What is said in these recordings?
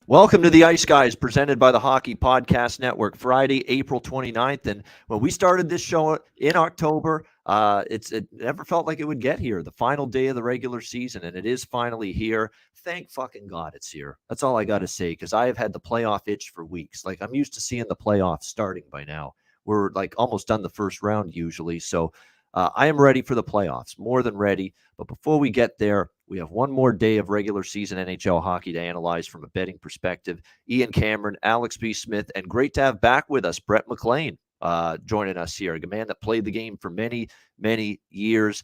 Welcome to the Ice Guys, presented by the Hockey Podcast Network, Friday, April 29th. And when we started this show in October, it never felt like it would get here, the final day of the regular season, and it is finally here. Thank fucking God it's here. That's all I got to say, because I have had the playoff itch for weeks. Like, I'm used to seeing the playoffs starting by now. We're like almost done the first round usually. So I am ready for the playoffs, more than ready. But before we get there, we have one more day of regular season NHL hockey to analyze from a betting perspective. Ian Cameron, Alex B. Smith, and great to have back with us Brett McLean joining us here, a man that played the game for many, many years.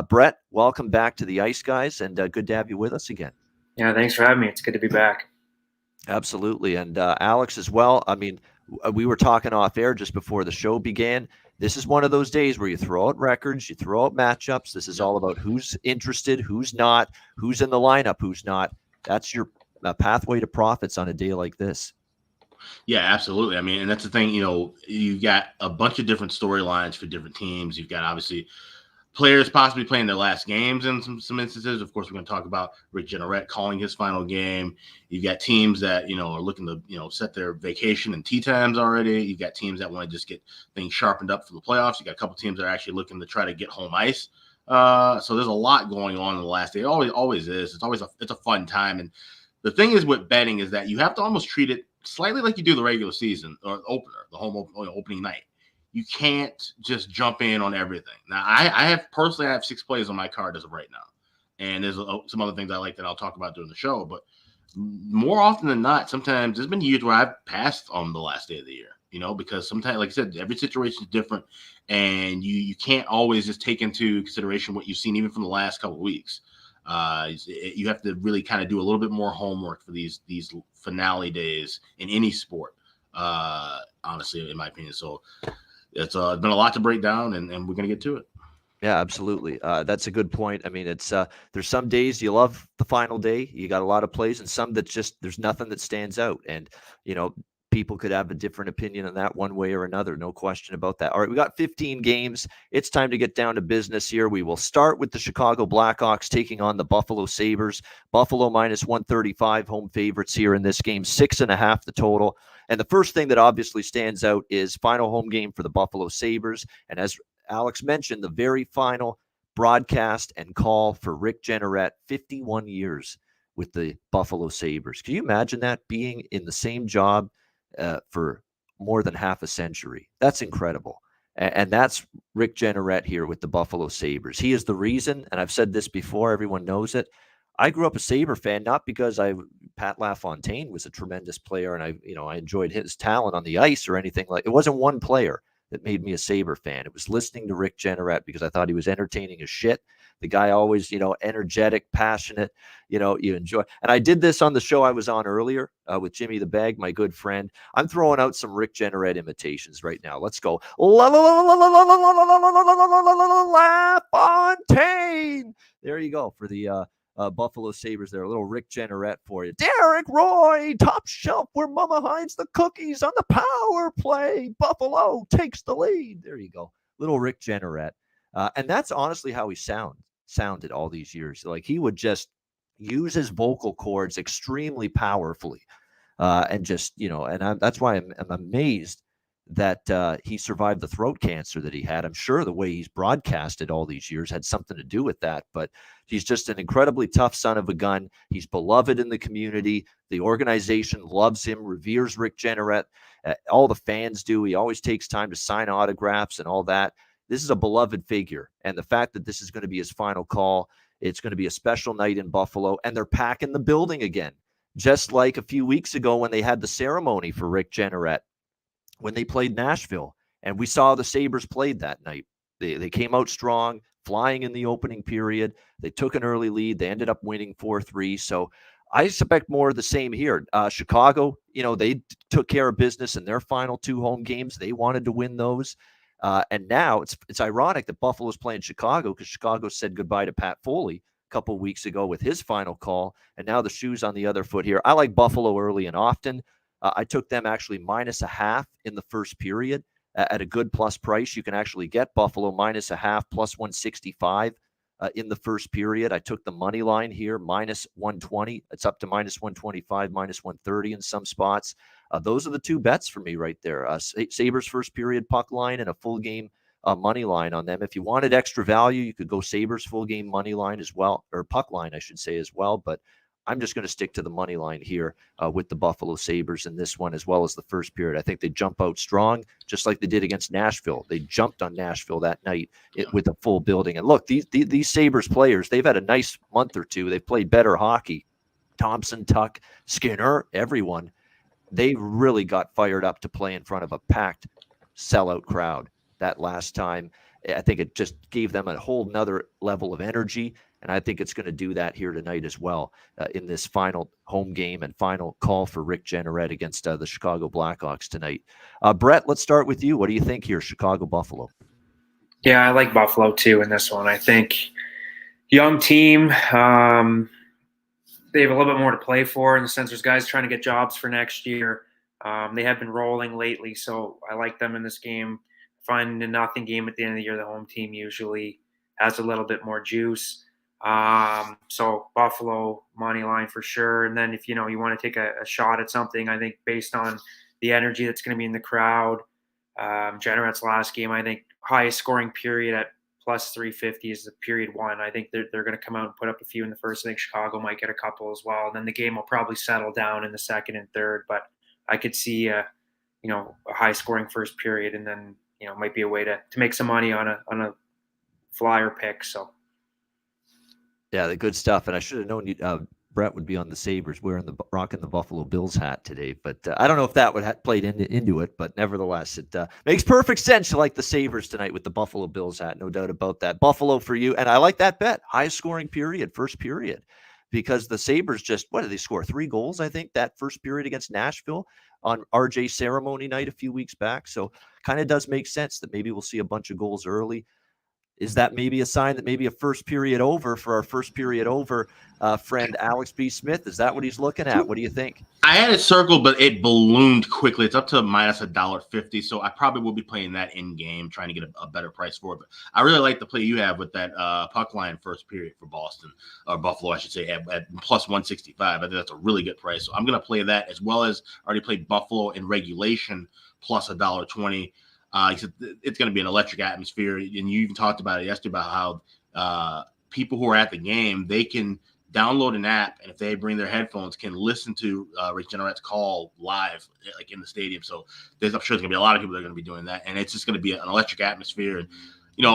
Brett, welcome back to the Ice Guys, and good to have you with us again. Yeah, thanks for having me. It's good to be back. Absolutely. And Alex as well. I mean, we were talking off air just before the show began. This is one of those days where you throw out records, you throw out matchups. This is all about who's interested, who's not, who's in the lineup, who's not. That's your pathway to profits on a day like this. Yeah, absolutely. I mean, and that's the thing, you've got a bunch of different storylines for different teams. You've got obviously players possibly playing their last games in some instances. Of course, we're going to talk about Rick Jeanneret calling his final game. You've got teams that, are looking to, set their vacation and tee times already. You've got teams that want to just get things sharpened up for the playoffs. You got a couple teams that are actually looking to try to get home ice. So there's a lot going on in the last day. It always is. It's a fun time. And the thing is with betting is that you have to almost treat it slightly like you do the regular season or opener, the home opening night. You can't just jump in on everything. Now, I have 6 plays on my card as of right now, and there's some other things I like that I'll talk about during the show. But more often than not, sometimes there's been years where I've passed on the last day of the year, because sometimes, like I said, every situation is different, and you can't always just take into consideration what you've seen even from the last couple of weeks. You have to really kind of do a little bit more homework for these finale days in any sport, honestly, in my opinion. So it's been a lot to break down, and we're going to get to it. Yeah, absolutely. That's a good point. I mean, it's there's some days you love the final day. You got a lot of plays, and some that just there's nothing that stands out. And people could have a different opinion on that one way or another. No question about that. All right, we got 15 games. It's time to get down to business here. We will start with the Chicago Blackhawks taking on the Buffalo Sabres. Buffalo minus 135 home favorites here in this game, 6.5 the total. And the first thing that obviously stands out is final home game for the Buffalo Sabres. And as Alex mentioned, the very final broadcast and call for Rick Jeanneret, 51 years with the Buffalo Sabres. Can you imagine that, being in the same job for more than half a century? That's incredible. And that's Rick Jeanneret here with the Buffalo Sabres. He is the reason, and I've said this before, everyone knows it. I grew up a Sabre fan, not because Pat LaFontaine was a tremendous player and I enjoyed his talent on the ice or anything like. It wasn't one player that made me a Sabre fan. It was listening to Rick Jeanneret because I thought he was entertaining as shit. The guy always, energetic, passionate, you enjoy. And I did this on the show I was on earlier with Jimmy the Bag, my good friend. I'm throwing out some Rick Jeanneret imitations right now. Let's go. LaFontaine. There you go for the Buffalo Sabres there. A little Rick Jeanneret for you. Derek Roy, top shelf where mama hides the cookies on the power play. Buffalo takes the lead. There you go. Little Rick Jeanneret. And that's honestly how he sounded all these years. Like, he would just use his vocal cords extremely powerfully. And just, that's why I'm amazed that he survived the throat cancer that he had. I'm sure the way he's broadcasted all these years had something to do with that, but he's just an incredibly tough son of a gun. He's beloved in the community. The organization loves him, reveres Rick Jeanneret. All the fans do. He always takes time to sign autographs and all that. This is a beloved figure, and the fact that this is going to be his final call, it's going to be a special night in Buffalo, and they're packing the building again, just like a few weeks ago when they had the ceremony for Rick Jeanneret when they played Nashville, and we saw the Sabres played that night. They came out strong, flying in the opening period. They took an early lead. They ended up winning 4-3. So I expect more of the same here. Chicago, they took care of business in their final 2 home games. They wanted to win those. And now it's ironic that Buffalo's playing Chicago because Chicago said goodbye to Pat Foley a couple of weeks ago with his final call, and now the shoe's on the other foot here. I like Buffalo early and often. I took them actually -0.5 in the first period at a good plus price. You can actually get Buffalo -0.5 plus 165 in the first period. I took the money line here, minus 120. It's up to minus 125, minus 130 in some spots. Those are the two bets for me right there. Sabres first period puck line and a full game money line on them. If you wanted extra value, you could go Sabres full game money line as well, or puck line, I should say, as well. But I'm just going to stick to the money line here with the Buffalo Sabres in this one, as well as the first period. I think they jump out strong, just like they did against Nashville. They jumped on Nashville that night with a full building. And look, these Sabres players, they've had a nice month or two. They've played better hockey. Thompson, Tuck, Skinner, everyone. They really got fired up to play in front of a packed sellout crowd that last time. I think it just gave them a whole nother level of energy, and I think it's going to do that here tonight as well in this final home game and final call for Rick Jeanneret against the Chicago Blackhawks tonight. Brett, let's start with you. What do you think here, Chicago-Buffalo? Yeah, I like Buffalo too in this one. I think young team. They have a little bit more to play for in the sense there's guys trying to get jobs for next year. They have been rolling lately, so I like them in this game. Find a nothing game at the end of the year, the home team usually has a little bit more juice. So Buffalo money line for sure. And then if you want to take a shot at something, I think based on the energy that's going to be in the crowd, Jenneret's last game, I think highest scoring period at plus 350 is the period one. I think they're going to come out and put up a few in the first. I think Chicago might get a couple as well. And then the game will probably settle down in the second and third. But I could see a high scoring first period, and then might be a way to make some money on a flyer pick. So yeah, the good stuff. And I should have known Brett would be on the Sabres rocking the Buffalo Bills hat today. But I don't know if that would have played into it. But nevertheless, it makes perfect sense to like the Sabres tonight with the Buffalo Bills hat. No doubt about that. Buffalo for you. And I like that bet. Highest scoring period, first period. Because the Sabres what did they score? 3 goals, I think, that first period against Nashville on RJ ceremony night a few weeks back. So kind of does make sense that maybe we'll see a bunch of goals early. Is that maybe a sign that maybe a first period over for our first period over friend Alex B. Smith? Is that what he's looking at? What do you think? I had it circled, but it ballooned quickly. It's up to minus $1.50, so I probably will be playing that in game, trying to get a better price for it. But I really like the play you have with that puck line first period for Boston, or Buffalo, I should say, at plus 165. I think that's a really good price. So I'm going to play that, as well as I already played Buffalo in regulation plus $1.20. He said it's going to be an electric atmosphere, and you even talked about it yesterday about how people who are at the game, they can download an app, and if they bring their headphones, can listen to Rick Jenneret's call live, like in the stadium. So I'm sure there's going to be a lot of people that are going to be doing that, and it's just going to be an electric atmosphere. And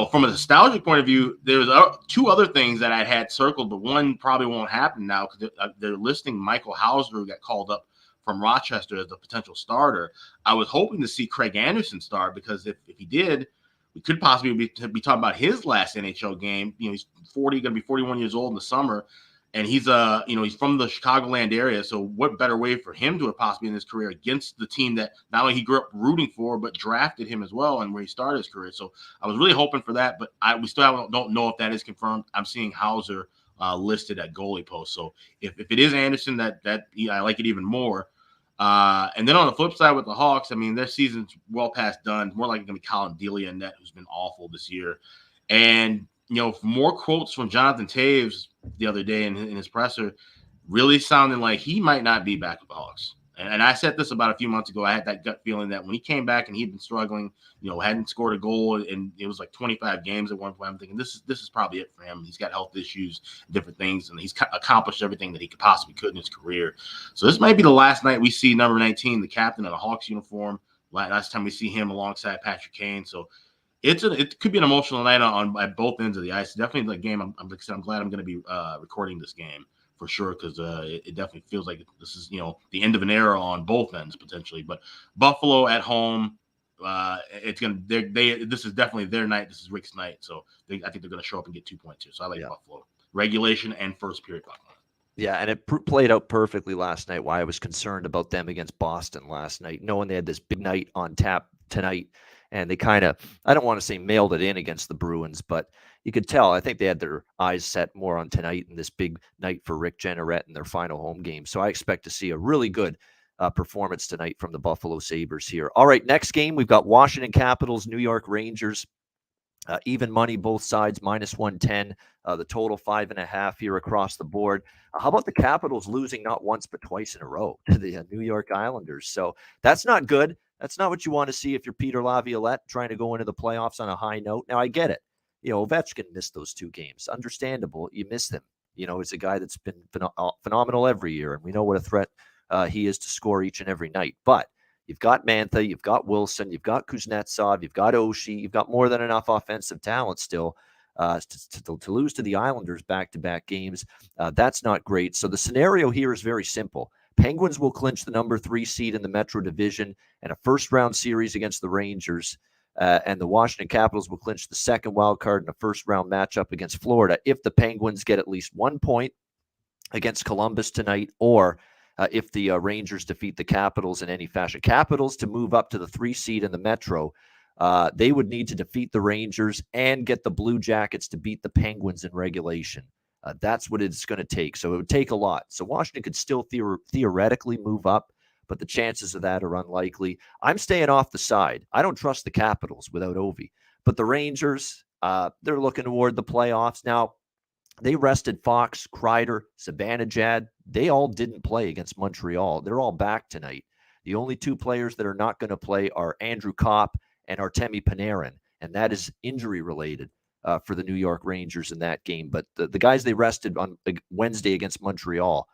from a nostalgic point of view, there's 2 other things that I had circled, but one probably won't happen now because they're listing Michael Hauser, who got called up from Rochester as a potential starter. I was hoping to see Craig Anderson start, because if he did, we could possibly be talking about his last NHL game. He's going to be 41 years old in the summer, and he's he's from the Chicagoland area. So what better way for him to have possibly in his career against the team that not only he grew up rooting for, but drafted him as well, and where he started his career. So I was really hoping for that, but we still don't know if that is confirmed. I'm seeing Hauser listed at goalie post. So if it is Anderson, I like it even more. And then on the flip side with the Hawks, I mean, their season's well past done. More likely going to be Colin Delia in net, who's been awful this year. And, more quotes from Jonathan Taves the other day in his presser, really sounding like he might not be back with the Hawks. And I said this about a few months ago. I had that gut feeling that when he came back and he'd been struggling, hadn't scored a goal, and it was like 25 games at one point. I'm thinking this is probably it for him. He's got health issues, different things, and he's accomplished everything that he could in his career. So this might be the last night we see number 19, the captain of the Hawks uniform. Last time we see him alongside Patrick Kane. So it could be an emotional night on both ends of the ice. Definitely the game. I'm glad I'm going to be recording this game for sure, because it definitely feels like this is the end of an era on both ends potentially. But Buffalo at home, this is definitely their night. This is Rick's night, so I think they're going to show up and get 2 points here. So I like Buffalo regulation and first period puck line. Yeah, and it played out perfectly last night. Why I was concerned about them against Boston last night, knowing they had this big night on tap tonight. And they kind of, I don't want to say mailed it in against the Bruins, but you could tell, I think they had their eyes set more on tonight and this big night for Rick Jeanneret in their final home game. So I expect to see a really good performance tonight from the Buffalo Sabres here. All right, next game, we've got Washington Capitals, New York Rangers. Even money, both sides, -110. The total 5.5 here across the board. How about the Capitals losing not once but twice in a row to the New York Islanders? So that's not good. That's not what you want to see if you're Peter Laviolette trying to go into the playoffs on a high note. Now, I get it. Ovechkin missed those 2 games. Understandable. You miss him. It's a guy that's been phenomenal every year, and we know what a threat he is to score each and every night. But you've got Mantha, you've got Wilson, you've got Kuznetsov, you've got Oshie, you've got more than enough offensive talent still to lose to the Islanders back-to-back games. That's not great. So the scenario here is very simple. Penguins will clinch the number 3 seed in the Metro Division and a first-round series against the Rangers. And the Washington Capitals will clinch the second wild card in a first-round matchup against Florida if the Penguins get at least 1 point against Columbus tonight, or if the Rangers defeat the Capitals in any fashion. Capitals, to move up to the 3 seed in the Metro, they would need to defeat the Rangers and get the Blue Jackets to beat the Penguins in regulation. That's what it's going to take. So it would take a lot. So Washington could still theoretically move up, but the chances of that are unlikely. I'm staying off the side. I don't trust the Capitals without Ovi. But the Rangers, they're looking toward the playoffs. Now, they rested Fox, Kreider, Zibanejad. They all didn't play against Montreal. They're all back tonight. The only 2 players that are not going to play are Andrew Kopp and Artemi Panarin, and that is injury-related for the New York Rangers in that game. But the guys they rested on Wednesday against Montreal,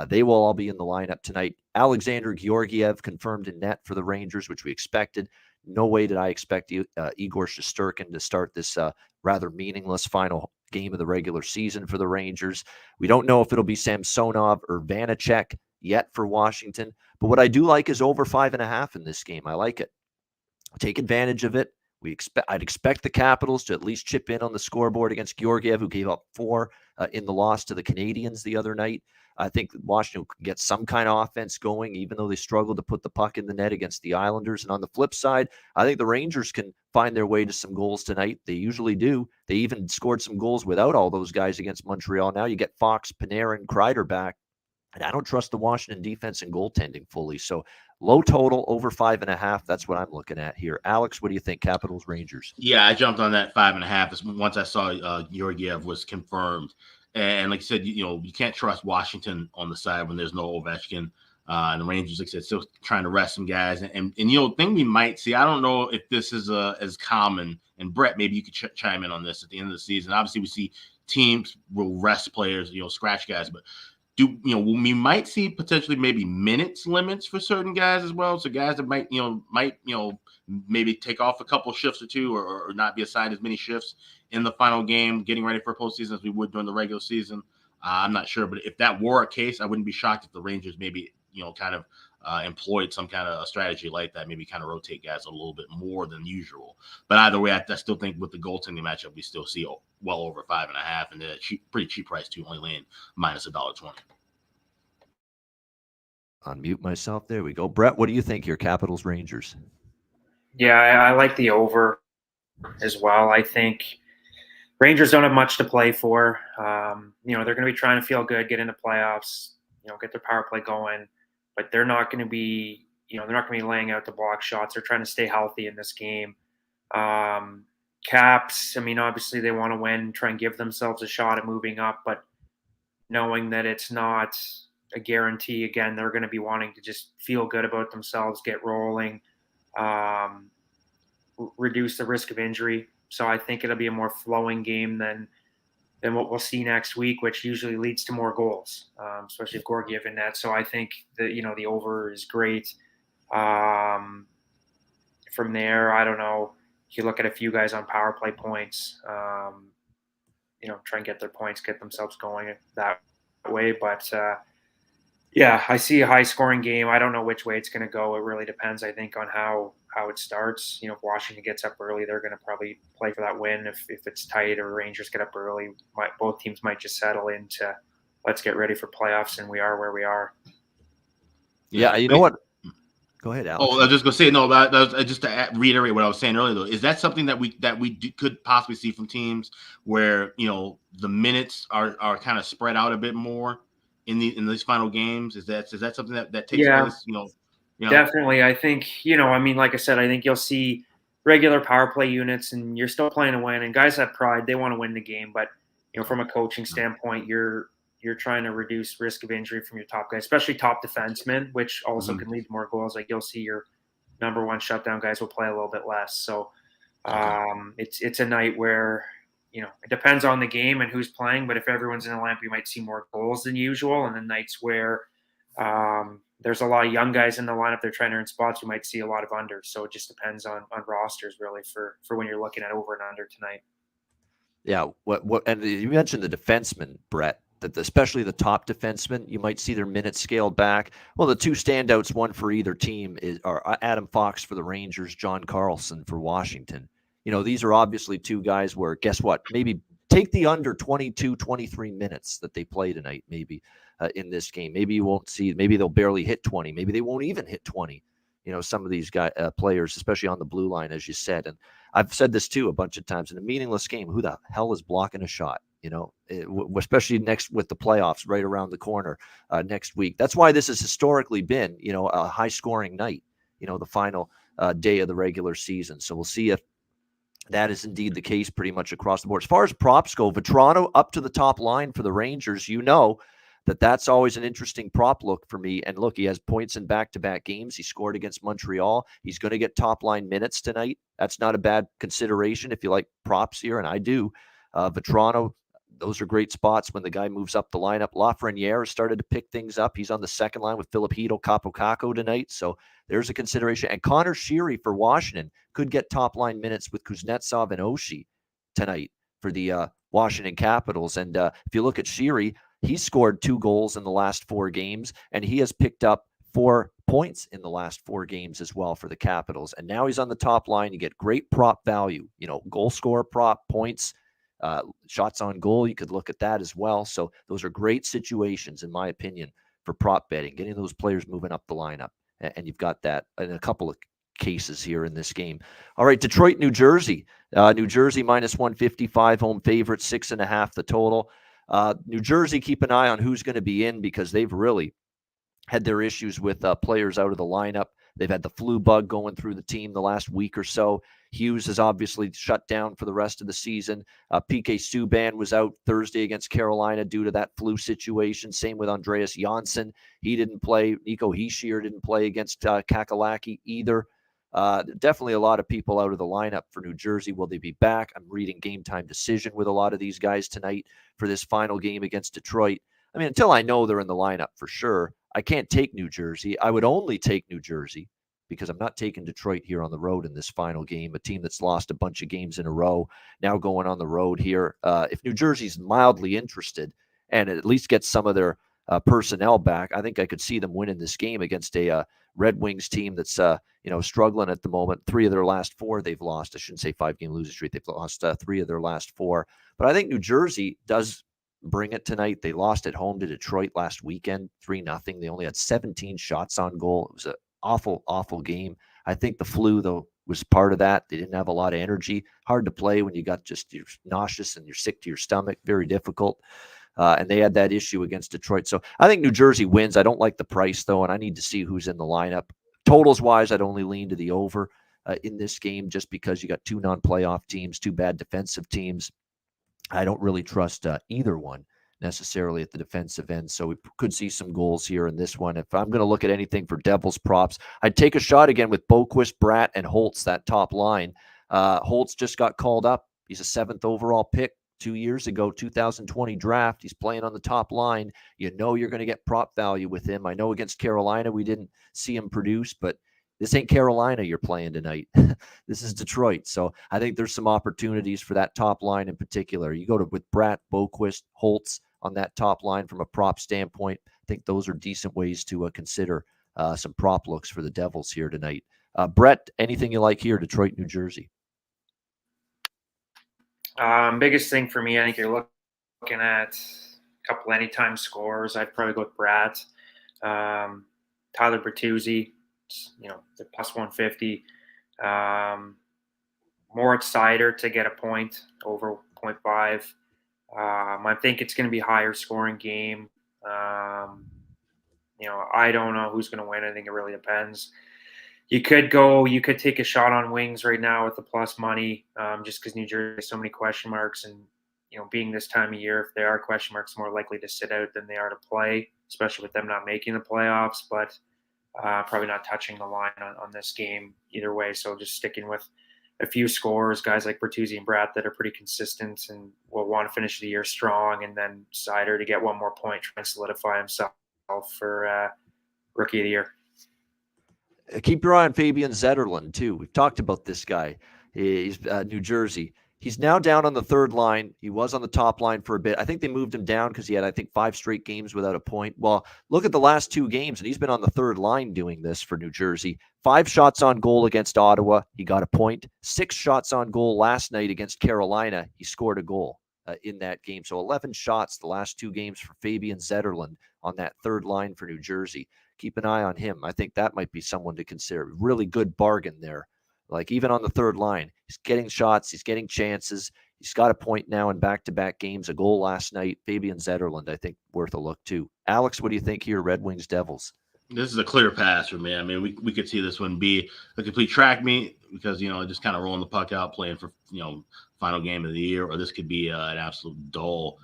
they will all be in the lineup tonight. Alexander Georgiev confirmed in net for the Rangers, which we expected. No way did I expect Igor Shesterkin to start this rather meaningless final game of the regular season for the Rangers. We don't know if it'll be Samsonov or Vanacek yet for Washington. But what I do like is over 5.5 in this game. I like it. Take advantage of it. I'd expect the Capitals to at least chip in on the scoreboard against Georgiev, who gave up 4 in the loss to the Canadiens the other night. I think Washington can get some kind of offense going, even though they struggled to put the puck in the net against the Islanders. And on the flip side, I think the Rangers can find their way to some goals tonight. They usually do. They even scored some goals without all those guys against Montreal. Now you get Fox, Panarin, Kreider back. And I don't trust the Washington defense and goaltending fully. So low total, over 5.5. That's what I'm looking at here. Alex, what do you think? Capitals, Rangers? Yeah, I jumped on that 5.5 once I saw Georgiev was confirmed. And like I said, you can't trust Washington on the side when there's no Ovechkin. And the Rangers, like I said, still trying to rest some guys. And thing we might see, I don't know if this is as common. And Brett, maybe you could chime in on this at the end of the season. Obviously, we see teams will rest players, scratch guys, but we might see potentially maybe minutes limits for certain guys as well. So guys that might maybe take off a couple shifts or 2 or not be assigned as many shifts in the final game, getting ready for postseason as we would during the regular season. I'm not sure, but if that were a case, I wouldn't be shocked if the Rangers maybe, kind of employed some kind of a strategy like that, maybe kind of rotate guys a little bit more than usual. But either way, I still think with the goaltending matchup, we still see well over 5.5, and a pretty cheap price too, only laying -$1.20. Unmute myself. There we go. Brett, what do you think here? Capitals, Rangers? Yeah, I like the over as well. I think Rangers don't have much to play for. They're going to be trying to feel good, get into playoffs, get their power play going, but they're not going to be, laying out the block shots. They're trying to stay healthy in this game. Caps, obviously they want to win, try and give themselves a shot at moving up, but knowing that it's not a guarantee, again, they're going to be wanting to just feel good about themselves, get rolling, reduce the risk of injury. So I think it'll be a more flowing game than what we'll see next week, which usually leads to more goals, especially if Georgiev in that. So I think that, the over is great. From there, I don't know. You look at a few guys on power play points, try and get their points, get themselves going that way. But I see a high scoring game. I don't know which way it's going to go. It really depends, I think, on how it starts. If Washington gets up early, they're going to probably play for that win. If it's tight or Rangers get up early, both teams might just settle into let's get ready for playoffs, and we are where we are. Yeah, you know what? Go ahead, Alex. Oh, I was just gonna say no. That was just to reiterate what I was saying earlier. Though, is that something that we could possibly see from teams where the minutes are kind of spread out a bit more in these final games? Is that something that takes place? Definitely. I think like I said, I think you'll see regular power play units, and you're still playing to win. And guys have pride; they want to win the game. But from a coaching standpoint, you're trying to reduce risk of injury from your top guys, especially top defensemen, which also can lead to more goals. Like you'll see your number one shutdown guys will play a little bit less. So it's a night where it depends on the game and who's playing. But if everyone's in the lineup, you might see more goals than usual. And the nights where there's a lot of young guys in the lineup, they're trying to earn spots, you might see a lot of unders. So it just depends on rosters really for when you're looking at over and under tonight. Yeah, and you mentioned the defensemen, Brett, that especially the top defensemen, you might see their minutes scaled back. Well, the two standouts, one for either team, are Adam Fox for the Rangers, John Carlson for Washington. These are obviously two guys where, guess what, maybe take the under 22, 23 minutes that they play tonight, maybe in this game. Maybe you won't see, maybe they'll barely hit 20. Maybe they won't even hit 20. Some of these players, especially on the blue line, as you said. And I've said this too a bunch of times, in a meaningless game, who the hell is blocking a shot? Especially next with the playoffs right around the corner next week. That's why this has historically been, a high scoring night, the final day of the regular season. So we'll see if that is indeed the case pretty much across the board. As far as props go, Vetrano up to the top line for the Rangers, that's always an interesting prop look for me. And look, he has points in back-to-back games. He scored against Montreal. He's going to get top-line minutes tonight. That's not a bad consideration if you like props here, and I do. Vetrano, those are great spots when the guy moves up the lineup. Lafreniere has started to pick things up. He's on the second line with Philip Hedl, Capo tonight, so there's a consideration. And Connor Sheary for Washington could get top-line minutes with Kuznetsov and Oshie tonight for the Washington Capitals. And if you look at Sheary, he scored 2 goals in the last 4 games, and he has picked up 4 points in the last 4 games as well for the Capitals. And now he's on the top line. You get great prop value, goal scorer prop, points, shots on goal. You could look at that as well. So those are great situations, in my opinion, for prop betting, getting those players moving up the lineup. And you've got that in a couple of cases here in this game. All right, Detroit, New Jersey. New Jersey minus 155, home favorite, 6.5 the total. New Jersey, keep an eye on who's going to be in, because they've really had their issues with players out of the lineup. They've had the flu bug going through the team the last week or so. Hughes is obviously shut down for the rest of the season. PK Subban was out Thursday against Carolina due to that flu situation. Same with Andreas Janssen. He didn't play. Nico Hischier didn't play against Kakalaki either. Definitely a lot of people out of the lineup for New Jersey. Will they be back? I'm reading Game Time Decision with a lot of these guys tonight for this final game against Detroit. I mean, until I know they're in the lineup for sure, I can't take New Jersey. I would only take New Jersey because I'm not taking Detroit here on the road in this final game, a team that's lost a bunch of games in a row, now going on the road here. If New Jersey's mildly interested and at least gets some of their personnel back, I think I could see them winning this game against a Red Wings team that's struggling at the moment. 3 of their last 4 they've lost. I shouldn't say 5-game losing streak. They've lost 3 of their last 4. But I think New Jersey does bring it tonight. They lost at home to Detroit last weekend, 3-0. They only had 17 shots on goal. It was an awful, awful game. I think the flu, though, was part of that. They didn't have a lot of energy. Hard to play when you're nauseous and you're sick to your stomach. Very difficult. And they had that issue against Detroit. So I think New Jersey wins. I don't like the price, though, and I need to see who's in the lineup. Totals-wise, I'd only lean to the over in this game just because you got 2 non-playoff teams, 2 bad defensive teams. I don't really trust either one necessarily at the defensive end, so we could see some goals here in this one. If I'm going to look at anything for Devils props, I'd take a shot again with Boquist, Bratt, and Holtz, that top line. Holtz just got called up. He's a 7th overall pick 2 years ago, 2020 draft. He's playing on the top line. You're going to get prop value with him. I know against Carolina we didn't see him produce, but this ain't Carolina you're playing tonight. This is Detroit. So I think there's some opportunities for that top line in particular. You go with Bratt, Boquist, Holtz on that top line from a prop standpoint. I think those are decent ways to consider some prop looks for the Devils here tonight. Brett, anything you like here, Detroit, New Jersey? Biggest thing for me, I think you're looking at a couple anytime scores. I'd probably go with Bratt. Tyler Bertuzzi, the plus 150. Moritz Seider to get a point over 0.5. I think it's going to be a higher scoring game. I don't know who's going to win. I think it really depends. You could take a shot on Wings right now with the plus money, just because New Jersey has so many question marks, and being this time of year, if there are question marks, more likely to sit out than they are to play, especially with them not making the playoffs. But probably not touching the line on this game either way. So just sticking with a few scores, guys like Bertuzzi and Bratt that are pretty consistent and will want to finish the year strong, and then Seider to get one more point, try and solidify himself for Rookie of the Year. Keep your eye on Fabian Zetterlund, too. We've talked about this guy. He's New Jersey. He's now down on the third line. He was on the top line for a bit. I think they moved him down because he had, 5 straight games without a point. Well, look at the last 2 games, and he's been on the third line doing this for New Jersey. 5 shots on goal against Ottawa. He got a point. 6 shots on goal last night against Carolina. He scored a goal in that game. So 11 shots the last 2 games for Fabian Zetterlund on that third line for New Jersey. Keep an eye on him. I think that might be someone to consider. Really good bargain there. Like even on the third line, he's getting shots, he's getting chances. He's got a point now in back-to-back games, a goal last night. Fabian Zetterlund, I think, worth a look too. Alex, what do you think here, Red Wings Devils? This is a clear pass for me. I mean, we could see this one be a complete track meet because, just kind of rolling the puck out, playing for, final game of the year, or this could be an absolute dull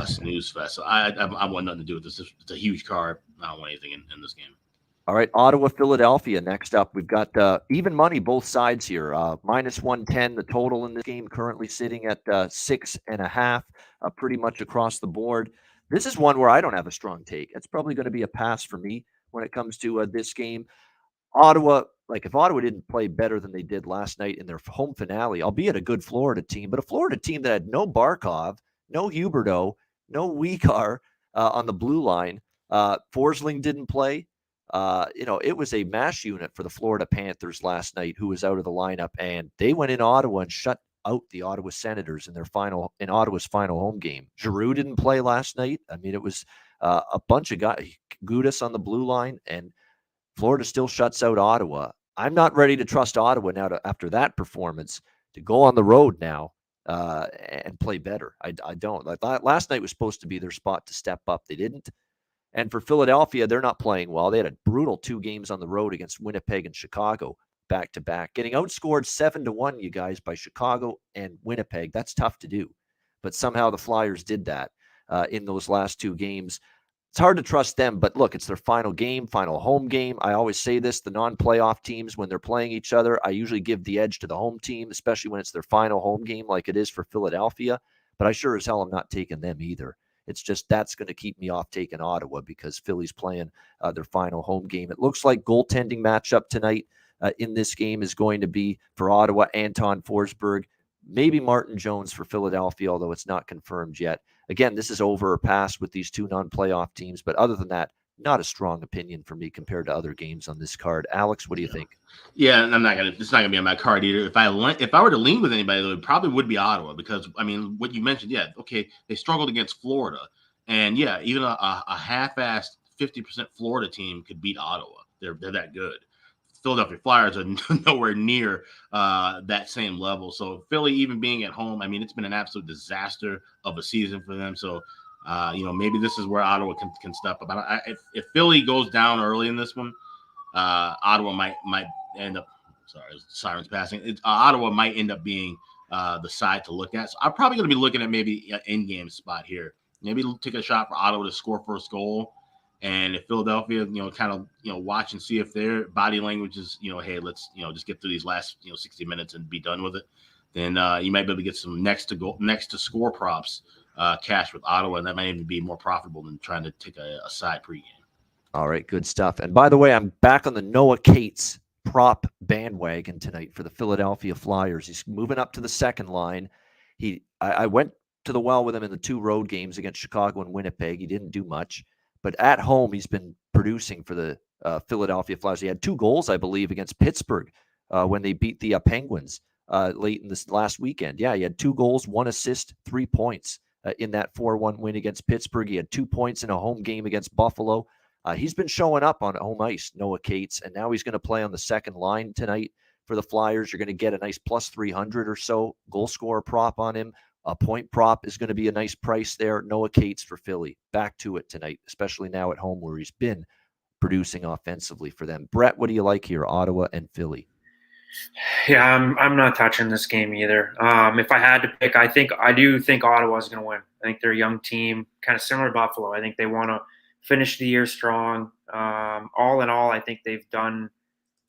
snooze fest. So I want nothing to do with this. It's a huge card. I don't want anything in this game. All right, Ottawa, Philadelphia next up. We've got even money both sides here. Minus 110, the total in this game currently sitting at 6.5, pretty much across the board. This is one where I don't have a strong take. It's probably going to be a pass for me when it comes to this game. Ottawa, if Ottawa didn't play better than they did last night in their home finale, albeit a good Florida team, but a Florida team that had no Barkov, no Huberdeau, no Weegar on the blue line. Forsling didn't play. It was a mash unit for the Florida Panthers last night, who was out of the lineup, and they went in Ottawa and shut out the Ottawa Senators in Ottawa's final home game. Giroux didn't play last night. I mean, it was a bunch of guys, Gudas on the blue line, and Florida still shuts out Ottawa. I'm not ready to trust Ottawa now after that performance to go on the road now and play better. I don't. Last night was supposed to be their spot to step up. They didn't. And for Philadelphia, they're not playing well. They had a brutal 2 games on the road against Winnipeg and Chicago back-to-back. Getting outscored 7-1, you guys, by Chicago and Winnipeg. That's tough to do. But somehow the Flyers did that in those last 2 games. It's hard to trust them, but look, it's their final game, final home game. I always say this, the non-playoff teams, when they're playing each other, I usually give the edge to the home team, especially when it's their final home game like it is for Philadelphia. But I sure as hell am not taking them either. It's just that's going to keep me off taking Ottawa because Philly's playing their final home game. It looks like goaltending matchup tonight in this game is going to be for Ottawa, Anton Forsberg, maybe Martin Jones for Philadelphia, although it's not confirmed yet. Again, this is over or past with these 2 non-playoff teams, but other than that, not a strong opinion for me compared to other games on this card. Alex, what do you think? Yeah, and it's not gonna be on my card either. If I were to lean with anybody, though, it probably would be Ottawa because I mean, what you mentioned, yeah, okay, they struggled against Florida, and yeah, even a half-assed 50% Florida team could beat Ottawa. They're that good. Philadelphia Flyers are nowhere near that same level. So Philly, even being at home, I mean, it's been an absolute disaster of a season for them. So. Maybe this is where Ottawa can step up. If Philly goes down early in this one, Ottawa might end up. Sorry, sirens passing. Ottawa might end up being the side to look at. So I'm probably going to be looking at maybe an in-game spot here. Maybe take a shot for Ottawa to score first goal, and if Philadelphia, watch and see if their body language is, hey, let's just get through these last 60 minutes and be done with it. Then you might be able to get some next to score props. Cash with Ottawa, and that might even be more profitable than trying to take a side pregame. All right, good stuff. And by the way, I'm back on the Noah Cates prop bandwagon tonight for the Philadelphia Flyers. He's moving up to the second line. I went to the well with him in the 2 road games against Chicago and Winnipeg. He didn't do much, but at home he's been producing for the Philadelphia Flyers. He had 2 goals, I believe, against Pittsburgh when they beat the Penguins late in this last weekend. Yeah, he had 2 goals, 1 assist, 3 points. In that 4-1 win against Pittsburgh. He had 2 points in a home game against Buffalo. He's been showing up on home ice, Noah Cates, and now he's going to play on the second line tonight for the Flyers. You're going to get a nice plus 300 or so goal scorer prop on him. A point prop is going to be a nice price there. Noah Cates for Philly. Back to it tonight, especially now at home where he's been producing offensively for them. Brett, what do you like here, Ottawa and Philly? Yeah, I'm not touching this game either. If I had to pick, I do think Ottawa's going to win. I think they're a young team, kind of similar to Buffalo. I think they want to finish the year strong. All in all, I think they've done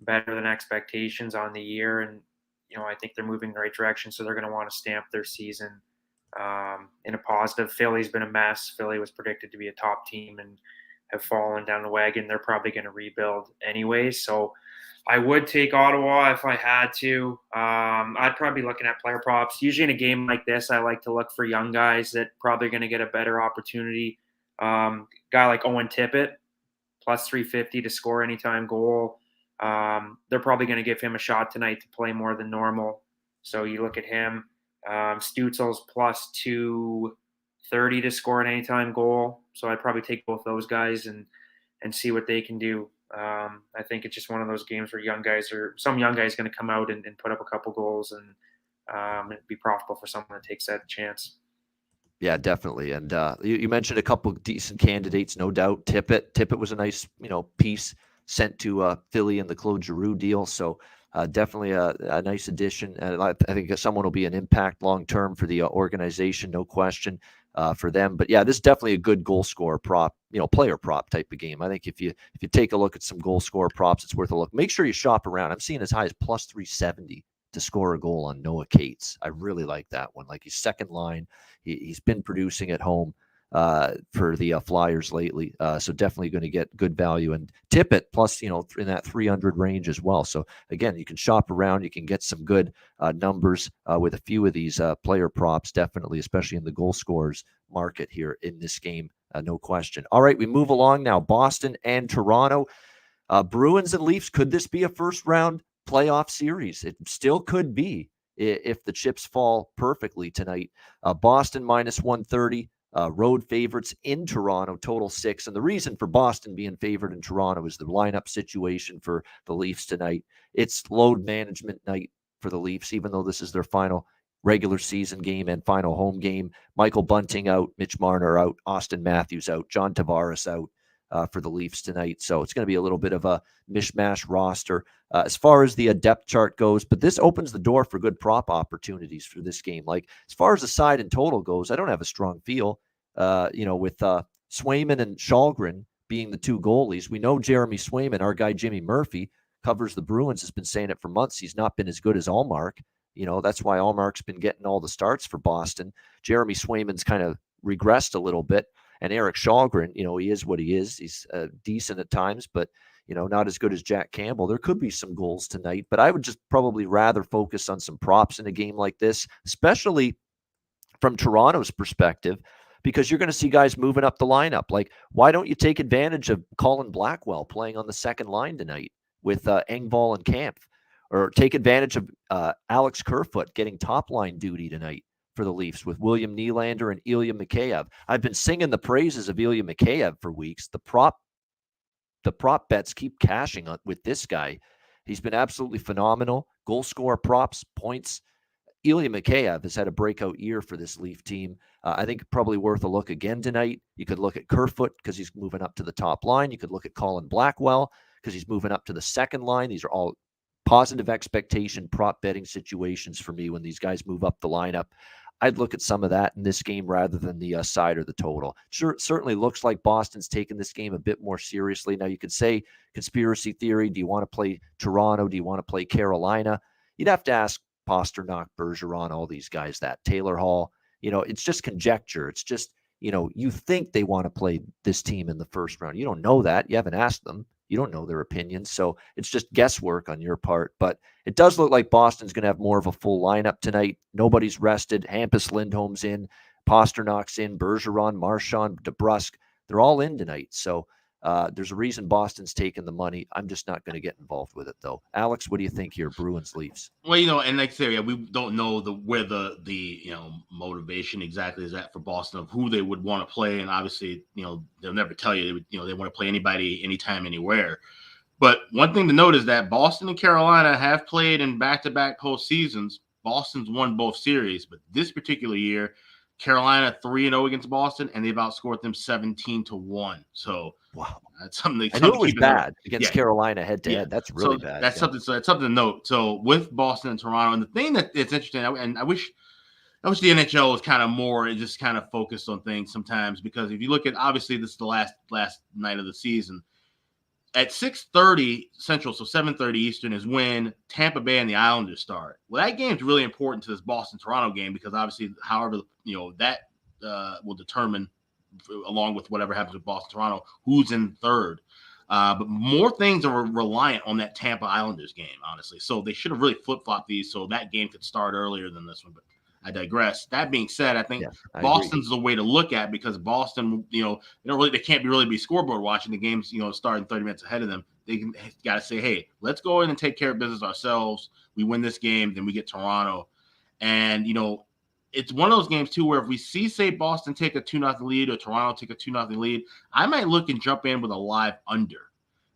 better than expectations on the year, and I think they're moving in the right direction. So they're going to want to stamp their season in a positive. Philly's been a mess. Philly was predicted to be a top team and have fallen down the wagon. They're probably going to rebuild anyway. So I would take Ottawa if I had to. I'd probably be looking at player props. Usually in a game like this, I like to look for young guys that probably going to get a better opportunity. Guy like Owen Tippett, plus 350 to score anytime goal. They're probably going to give him a shot tonight to play more than normal. So you look at him. Stutzel's plus 230 to score an anytime goal. So I'd probably take both those guys and see what they can do. I think it's just one of those games where some young guys going to come out and put up a couple goals and it'd be profitable for someone that takes that chance. Yeah, definitely. And you mentioned a couple of decent candidates, no doubt. Tippett was a nice, piece sent to Philly in the Claude Giroux deal. So definitely a nice addition. And I think someone will be an impact long-term for the organization, no question, for them. But yeah, this is definitely a good goal scorer prop, player prop type of game. I think if you take a look at some goal scorer props, it's worth a look. Make sure you shop around. I'm seeing as high as plus 370 to score a goal on Noah Cates. I really like that one. Like, he's second line. He's been producing at home for the Flyers lately. So definitely going to get good value. And Tippett plus, in that 300 range as well. So again, you can shop around. You can get some good numbers with a few of these player props, definitely, especially in the goal scorers market here in this game. No question. All right, we move along now. Boston and Toronto. Bruins and Leafs. Could this be a first round playoff series? It still could be if the chips fall perfectly tonight. Boston minus 130. Road favorites in Toronto, total 6. And the reason for Boston being favored in Toronto is the lineup situation for the Leafs tonight. It's load management night for the Leafs, even though this is their final regular season game and final home game. Michael Bunting out, Mitch Marner out, Austin Matthews out, John Tavares out for the Leafs tonight. So it's going to be a little bit of a mishmash roster as far as the depth chart goes. But this opens the door for good prop opportunities for this game. Like, as far as the side and total goes, I don't have a strong feel, with Swayman and Shalgren being the two goalies. We know Jeremy Swayman, our guy Jimmy Murphy, covers the Bruins, has been saying it for months. He's not been as good as Allmark. That's why Allmark's been getting all the starts for Boston. Jeremy Swayman's kind of regressed a little bit. And Eric Shalgren, he is what he is. He's decent at times, but, not as good as Jack Campbell. There could be some goals tonight, but I would just probably rather focus on some props in a game like this, especially from Toronto's perspective, because you're going to see guys moving up the lineup. Like, why don't you take advantage of Colin Blackwell playing on the second line tonight with Engvall and Kampf, or take advantage of Alex Kerfoot getting top line duty tonight for the Leafs with William Nylander and Ilya Mikheyev. I've been singing the praises of Ilya Mikheyev for weeks. The prop bets keep cashing with this guy. He's been absolutely phenomenal. Goal scorer props, points. Ilya Mikheyev has had a breakout year for this Leaf team. I think probably worth a look again tonight. You could look at Kerfoot because he's moving up to the top line. You could look at Colin Blackwell because he's moving up to the second line. These are all positive expectation prop betting situations for me when these guys move up the lineup. I'd look at some of that in this game rather than the side or the total. Sure, it certainly looks like Boston's taking this game a bit more seriously. Now, you could say conspiracy theory. Do you want to play Toronto? Do you want to play Carolina? You'd have to ask Pasternak, Bergeron, all these guys that. Taylor Hall. It's just conjecture. It's just, you think they want to play this team in the first round. You don't know that. You haven't asked them. You don't know their opinions. So it's just guesswork on your part. But it does look like Boston's going to have more of a full lineup tonight. Nobody's rested. Hampus Lindholm's in. Pasternak's in. Bergeron, Marchand, DeBrusk. They're all in tonight. So there's a reason Boston's taking the money. I'm just not going to get involved with it, though. Alex, what do you think here? Bruins, Leafs. Well, and like I said, we don't know where the motivation exactly is at for Boston of who they would want to play, and obviously, they'll never tell you. They want to play anybody, anytime, anywhere. But one thing to note is that Boston and Carolina have played in back-to-back postseasons. Boston's won both series, but this particular year, Carolina 3-0 against Boston, and they've outscored them 17-1. So Wow. That's something I knew it was keep in mind. bad against Yeah. Carolina head-to-head. Yeah. That's really So bad. that's something. So that's something to note. So with Boston and Toronto, and the thing that it's interesting, and I wish the NHL was kind of more just kind of focused on things sometimes, because if you look at, obviously this is the last night of the season. At 6:30 Central, so 7:30 Eastern, is when Tampa Bay and the Islanders start. Well, that game's really important to this Boston-Toronto game, because obviously, however, that will determine, along with whatever happens with Boston-Toronto, who's in third. But more things are reliant on that Tampa Islanders game, honestly. So they should have really flip-flopped these so that game could start earlier than this one. But I digress. That being said, I think Boston's the way to look at, because Boston, they can't really be scoreboard watching. The game's, starting 30 minutes ahead of them. They got to say, hey, let's go in and take care of business ourselves. We win this game, then we get Toronto. And, it's one of those games too where if we see, say, Boston take a 2-0 lead or Toronto take a 2-0 lead, I might look and jump in with a live under.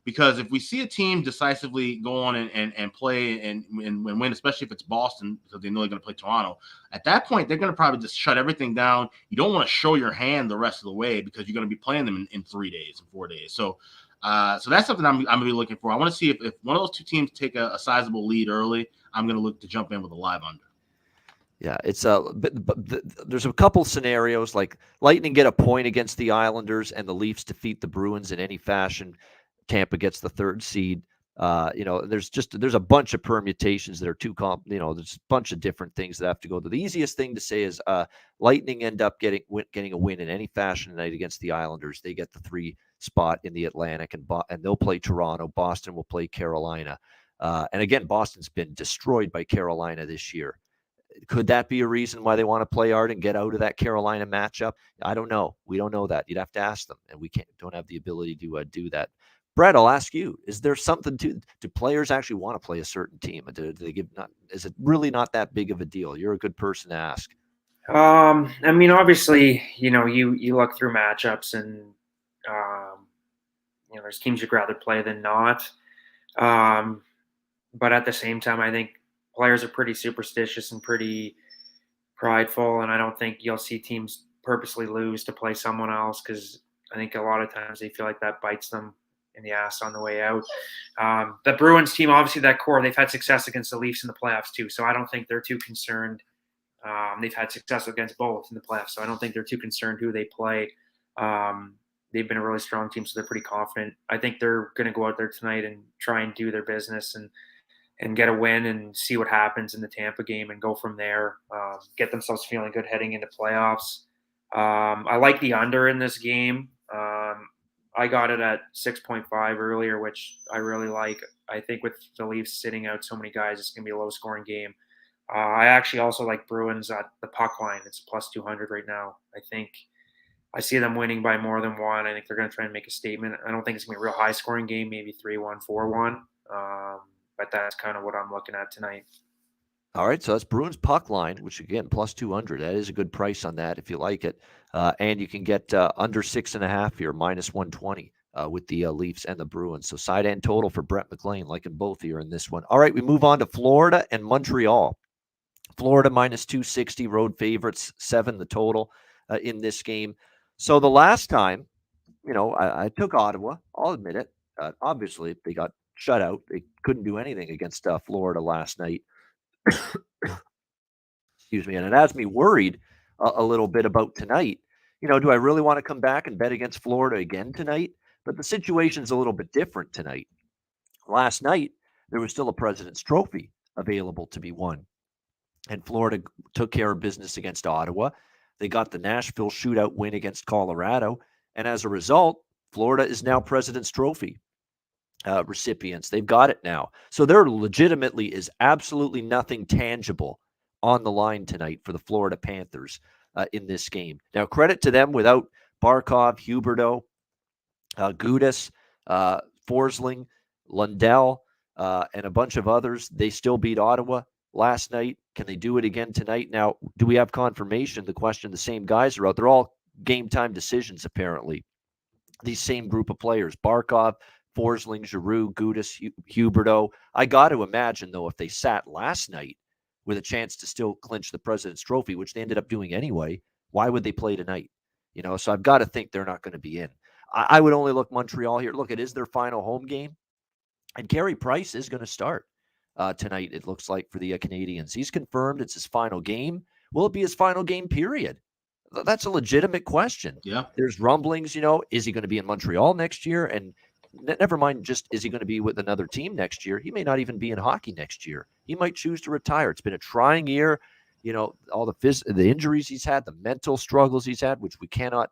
Because if we see a team decisively go on and play and win, especially if it's Boston, because they know they're going to play Toronto, at that point, they're going to probably just shut everything down. You don't want to show your hand the rest of the way, because you're going to be playing them in 3 days and 4 days. So that's something I'm going to be looking for. I want to see if one of those two teams take a sizable lead early, I'm going to look to jump in with a live under. Yeah, it's there's a couple scenarios, like Lightning get a point against the Islanders and the Leafs defeat the Bruins in any fashion. Tampa gets the 3rd seed. There's a bunch of permutations that are there's a bunch of different things that have to go. The easiest thing to say is Lightning end up getting a win in any fashion tonight against the Islanders. They get the 3 spot in the Atlantic, and they'll play Toronto. Boston will play Carolina. And again, Boston's been destroyed by Carolina this year. Could that be a reason why they want to play hard and get out of that Carolina matchup? I don't know. We don't know that. You'd have to ask them, and we don't have the ability to do that. Brett, I'll ask you: is there something do players actually want to play a certain team? Is it really not that big of a deal? You're a good person to ask. I mean, obviously, you look through matchups, and there's teams you'd rather play than not. But at the same time, I think players are pretty superstitious and pretty prideful, and I don't think you'll see teams purposely lose to play someone else, because I think a lot of times they feel like that bites them in the ass on the way out. The Bruins team, obviously that core, they've had success against the Leafs in the playoffs too, so I don't think they're too concerned. They've had success against both in the playoffs, so I don't think they're too concerned who they play. They've been a really strong team, so they're pretty confident. I think they're going to go out there tonight and try and do their business and get a win and see what happens in the Tampa game and go from there, get themselves feeling good heading into playoffs. I like the under in this game. I got it at 6.5 earlier, which I really like. I think with the Leafs sitting out so many guys, it's going to be a low-scoring game. I actually also like Bruins at the puck line. It's plus 200 right now. I think I see them winning by more than one. I think they're going to try and make a statement. I don't think it's going to be a real high-scoring game, maybe 3-1, 4-1. But that's kind of what I'm looking at tonight. All right, so that's Bruins puck line, which again, plus 200. That is a good price on that if you like it. And you can get under 6.5 here, minus 120 with the Leafs and the Bruins. So side and total for Brett McLean, liking both here in this one. All right, we move on to Florida and Montreal. Florida minus 260, road favorites, 7 the total in this game. So the last time, I took Ottawa. I'll admit it. Obviously, they got shut out. They couldn't do anything against Florida last night. Excuse me. And it has me worried a little bit about tonight. Do I really want to come back and bet against Florida again tonight? But the situation's a little bit different tonight. Last night, there was still a President's Trophy available to be won. And Florida took care of business against Ottawa. They got the Nashville shootout win against Colorado. And as a result, Florida is now President's Trophy recipients. They've got it now. So there legitimately is absolutely nothing tangible on the line tonight for the Florida Panthers in this game. Now, credit to them, without Barkov, Huberdeau, Gudas, Forsling, Lundell, and a bunch of others, they still beat Ottawa last night. Can they do it again tonight? Now, do we have confirmation? The question, the same guys are out. They're all game time decisions, apparently. These same group of players, Barkov, Forsling, Giroux, Gudas, Huberdeau. I got to imagine, though, if they sat last night with a chance to still clinch the President's Trophy, which they ended up doing anyway, why would they play tonight? So I've got to think they're not going to be in. I would only look Montreal here. Look, it is their final home game, and Carey Price is going to start tonight, it looks like, for the Canadiens. He's confirmed it's his final game. Will it be his final game, period? That's a legitimate question. Yeah. There's rumblings, is he going to be in Montreal next year? And never mind just is he going to be with another team next year? He may not even be in hockey next year. He might choose to retire. It's been a trying year. All the injuries he's had, the mental struggles he's had, which we cannot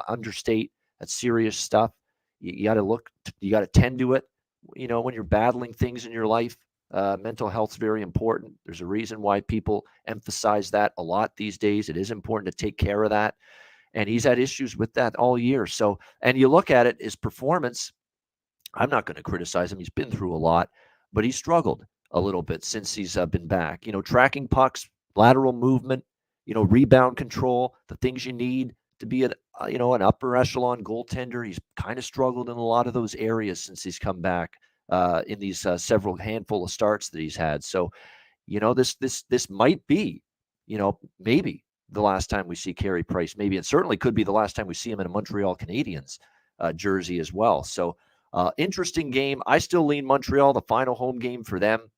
understate. That's serious stuff. You got to tend to it. When you're battling things in your life, mental health's very important. There's a reason why people emphasize that a lot these days. It is important to take care of that. And he's had issues with that all year. So, and you look at it, his performance, I'm not going to criticize him. He's been through a lot, but he struggled a little bit since he's been back. Tracking pucks, lateral movement, rebound control, the things you need to be an upper echelon goaltender. He's kind of struggled in a lot of those areas since he's come back in these several handful of starts that he's had. So, this might be, maybe the last time we see Carey Price. Maybe it certainly could be the last time we see him in a Montreal Canadiens jersey as well. So, interesting game. I still lean Montreal, the final home game for them.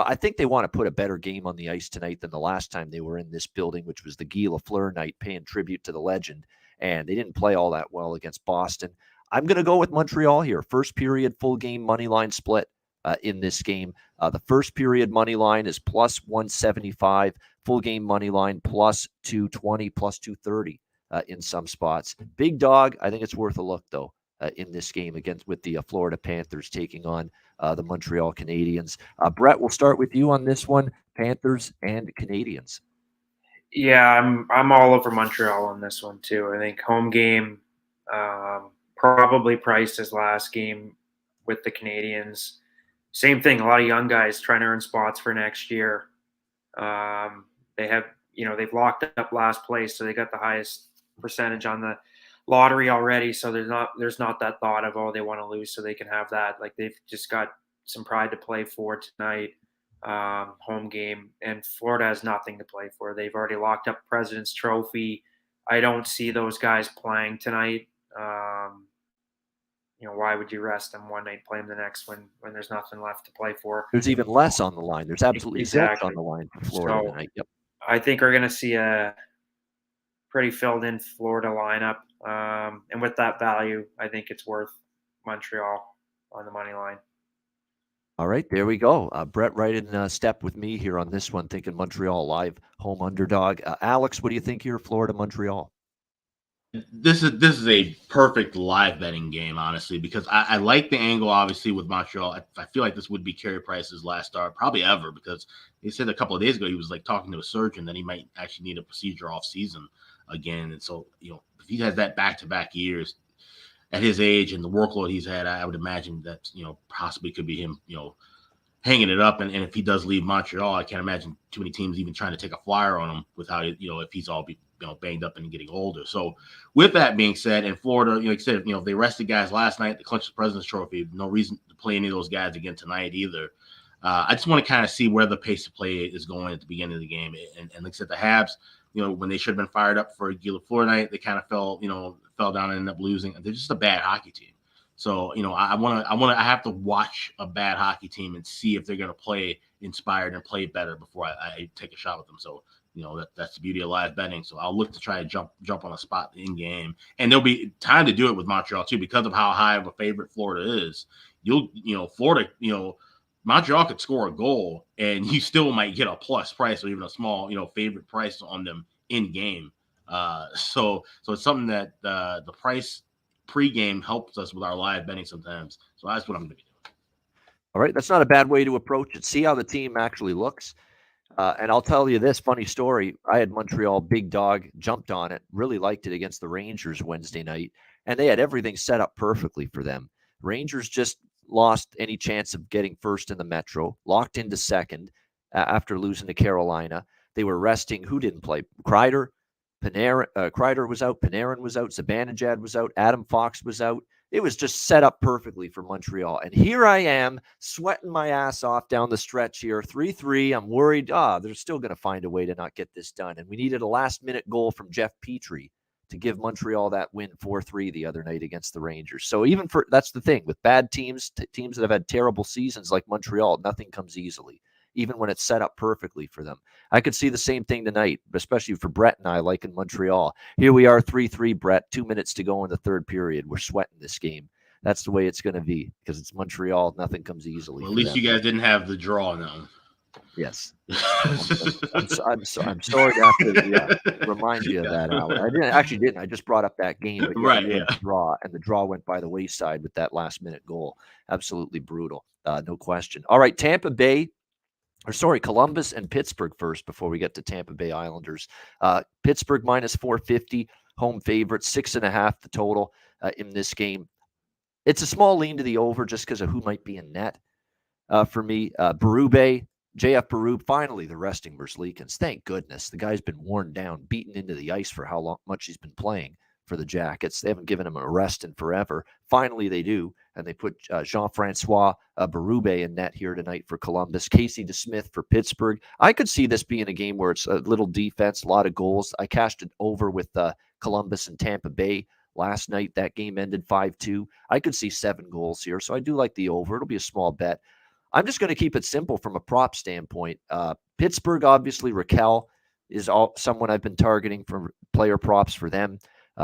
I think they want to put a better game on the ice tonight than the last time they were in this building, which was the Guy Lafleur night, paying tribute to the legend. And they didn't play all that well against Boston. I'm going to go with Montreal here. First period, full game money line split in this game. The first period money line is plus 175. Full game money line plus 220, plus 230 in some spots. Big dog. I think it's worth a look, though, in this game with the Florida Panthers taking on the Montreal Canadiens. Brett, we'll start with you on this one. Panthers and Canadiens. Yeah, I'm all over Montreal on this one too. I think home game, probably priced his last game with the Canadiens. Same thing. A lot of young guys trying to earn spots for next year. They have, they've locked up last place, so they got the highest percentage on the lottery already. So there's not that thought of, they want to lose so they can have that. Like, they've just got some pride to play for tonight. Home game, and Florida has nothing to play for. They've already locked up President's Trophy. I don't see those guys playing tonight. Why would you rest them one night, play them the next when there's nothing left to play for? There's even less on the line. There's absolutely zilch on the line for Florida tonight. Yep. I think we're going to see a pretty filled in Florida lineup. And with that value, I think it's worth Montreal on the money line. All right, there we go. Brett right in step with me here on this one, thinking Montreal live home underdog. Alex, what do you think here, Florida, Montreal? This is a perfect live betting game, honestly, because I like the angle, obviously, with Montreal. I feel like this would be Carey Price's last start, probably ever, because he said a couple of days ago he was like talking to a surgeon that he might actually need a procedure off season again. And so, if he has that back-to-back years at his age and the workload he's had, I would imagine that, possibly could be him, hanging it up. And if he does leave Montreal, I can't imagine too many teams even trying to take a flyer on him with how, if he's all banged up and getting older. So with that being said, in Florida, like I said, if they rested guys last night, they clinched the President's Trophy. No reason to play any of those guys again tonight either. I just want to kind of see where the pace of play is going at the beginning of the game. And like I said, the Habs, when they should have been fired up for a Guy Lafleur night, they kind of fell down and ended up losing. They're just a bad hockey team. So, I have to watch a bad hockey team and see if they're going to play inspired and play better before I take a shot with them. So, that's the beauty of live betting. So I'll look to try to jump on a spot in game, and there'll be time to do it with Montreal too, because of how high of a favorite Florida is. Florida, Montreal could score a goal and you still might get a plus price or even a small, favorite price on them in game. So it's something that the price pregame helps us with our live betting sometimes. So that's what I'm going to be doing. All right. That's not a bad way to approach it. See how the team actually looks. And I'll tell you this funny story. I had Montreal big dog, jumped on it, really liked it against the Rangers Wednesday night, and they had everything set up perfectly for them. Rangers just lost any chance of getting first in the Metro, locked into second after losing to Carolina. They were resting. Who didn't play? Kreider was out. Panarin was out. Zibanejad was out. Adam Fox was out. It was just set up perfectly for Montreal. And here I am sweating my ass off down the stretch here. 3-3. I'm worried. They're still going to find a way to not get this done. And we needed a last-minute goal from Jeff Petrie to give Montreal that win 4-3 the other night against the Rangers. So that's the thing with bad teams, teams that have had terrible seasons like Montreal, nothing comes easily, even when it's set up perfectly for them. I could see the same thing tonight, especially for Brett and I, like in Montreal. Here we are, 3-3, Brett, 2 minutes to go in the third period. We're sweating this game. That's the way it's going to be because it's Montreal. Nothing comes easily. Well, at least you guys didn't have the draw now. Yes. I'm sorry to have to remind you of that, Alan. I didn't. I just brought up that game. But right, the draw, and the draw went by the wayside with that last-minute goal. Absolutely brutal. No question. All right, Columbus and Pittsburgh first before we get to Tampa Bay Islanders. Pittsburgh minus 450, home favorite, 6.5 the total in this game. It's a small lean to the over just because of who might be in net for me. JF Berube, finally the resting Merzlikins. Thank goodness. The guy's been worn down, beaten into the ice for how much he's been playing for the Jackets. They haven't given him a rest in forever. Finally they do, and they put Jean-Francois Berube in net here tonight for Columbus. Casey DeSmith for Pittsburgh. I could see this being a game where it's a little defense, a lot of goals. I cashed it over with Columbus and Tampa Bay last night. That game ended 5-2. I could see 7 goals here, so I do like the over. It'll be a small bet. I'm just going to keep it simple from a prop standpoint. Pittsburgh, obviously, Raquel is someone I've been targeting for player props for them.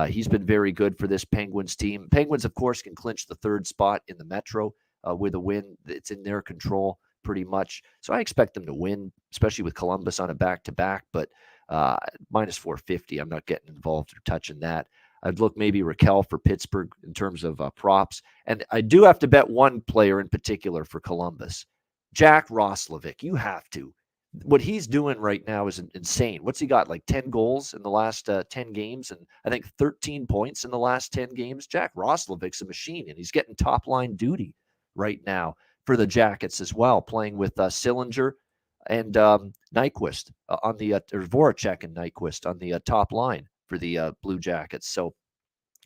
He's been very good for this Penguins team. Penguins, of course, can clinch the third spot in the Metro with a win. It's in their control pretty much. So I expect them to win, especially with Columbus on a back-to-back. But minus 450, I'm not getting involved or touching that. I'd look maybe Raquel for Pittsburgh in terms of props. And I do have to bet one player in particular for Columbus. Jack Roslovic. You have to. What he's doing right now is insane. What's he got? Like 10 goals in the last 10 games and I think 13 points in the last 10 games. Jack Roslovic's a machine, and he's getting top-line duty right now for the Jackets as well, playing with Sillinger and Nyquist on the or Voracek and Nyquist on the top line for the Blue Jackets. So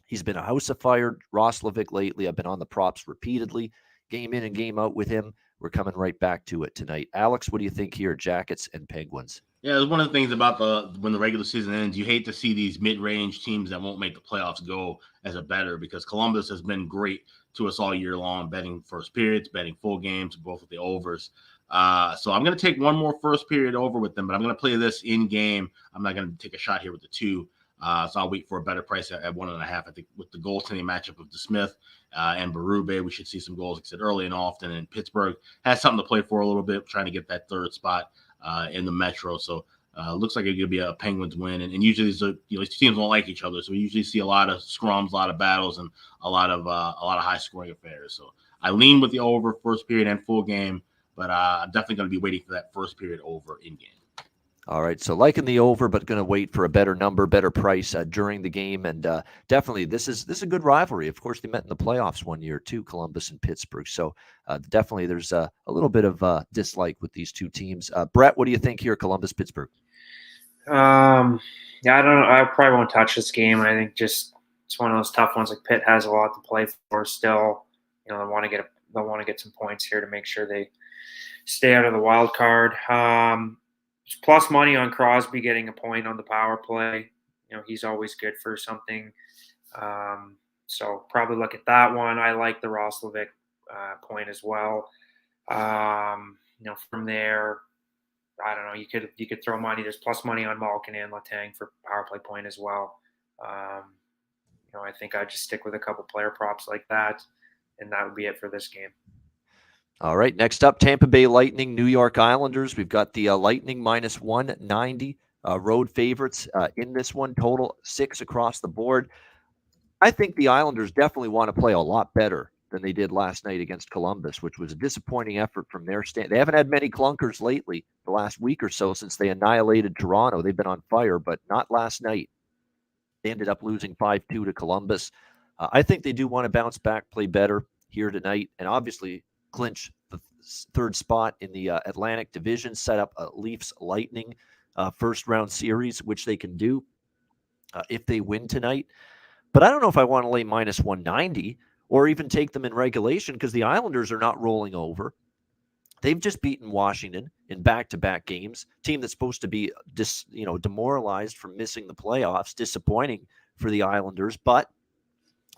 he's been a house of fire, Roslovic, lately. I've been on the props repeatedly, game in and game out with him. We're coming right back to it tonight. Alex, what do you think here, Jackets and Penguins? Yeah, it's one of the things about when the regular season ends, you hate to see these mid-range teams that won't make the playoffs go as a better, because Columbus has been great to us all year long, betting first periods, betting full games, both with the overs. So I'm going to take one more first period over with them, but I'm going to play this in game. I'm not going to take a shot here with the 2. So I'll wait for a better price at 1.5. I think with the goaltending matchup of DeSmith and Berube, we should see some goals, like I said, early and often. And Pittsburgh has something to play for a little bit, trying to get that third spot in the Metro. So looks like it's going to be a Penguins win. And usually these teams don't like each other, so we usually see a lot of scrums, a lot of battles, and a lot of high scoring affairs. So I lean with the over first period and full game, but I'm definitely going to be waiting for that first period over in game. All right, so liking the over, but going to wait for a better number, better price during the game. And definitely, this is a good rivalry. Of course, they met in the playoffs one year too, Columbus and Pittsburgh. So definitely, there's a little bit of dislike with these two teams. Brett, what do you think here, Columbus, Pittsburgh? Yeah, I don't know. I probably won't touch this game. I think just it's one of those tough ones. Like Pitt has a lot to play for still. They want to get some points here to make sure they stay out of the wild card. Plus money on Crosby getting a point on the power play. He's always good for something. So probably look at that one. I like the Roslovic point as well. From there, I don't know. You could throw money. There's plus money on Malkin and Letang for power play point as well. I think I'd just stick with a couple player props like that, and that would be it for this game. All right, next up, Tampa Bay Lightning, New York Islanders. We've got the Lightning minus 190 road favorites in this one, total 6 across the board. I think the Islanders definitely want to play a lot better than they did last night against Columbus, which was a disappointing effort from their stand. They haven't had many clunkers lately, the last week or so, since they annihilated Toronto. They've been on fire, but not last night. They ended up losing 5-2 to Columbus. I think they do want to bounce back, play better here tonight, and obviously clinch the third spot in the Atlantic Division, set up a Leafs Lightning first-round series, which they can do if they win tonight. But I don't know if I want to lay minus 190 or even take them in regulation, because the Islanders are not rolling over. They've just beaten Washington in back-to-back games, team that's supposed to be demoralized from missing the playoffs, disappointing for the Islanders, but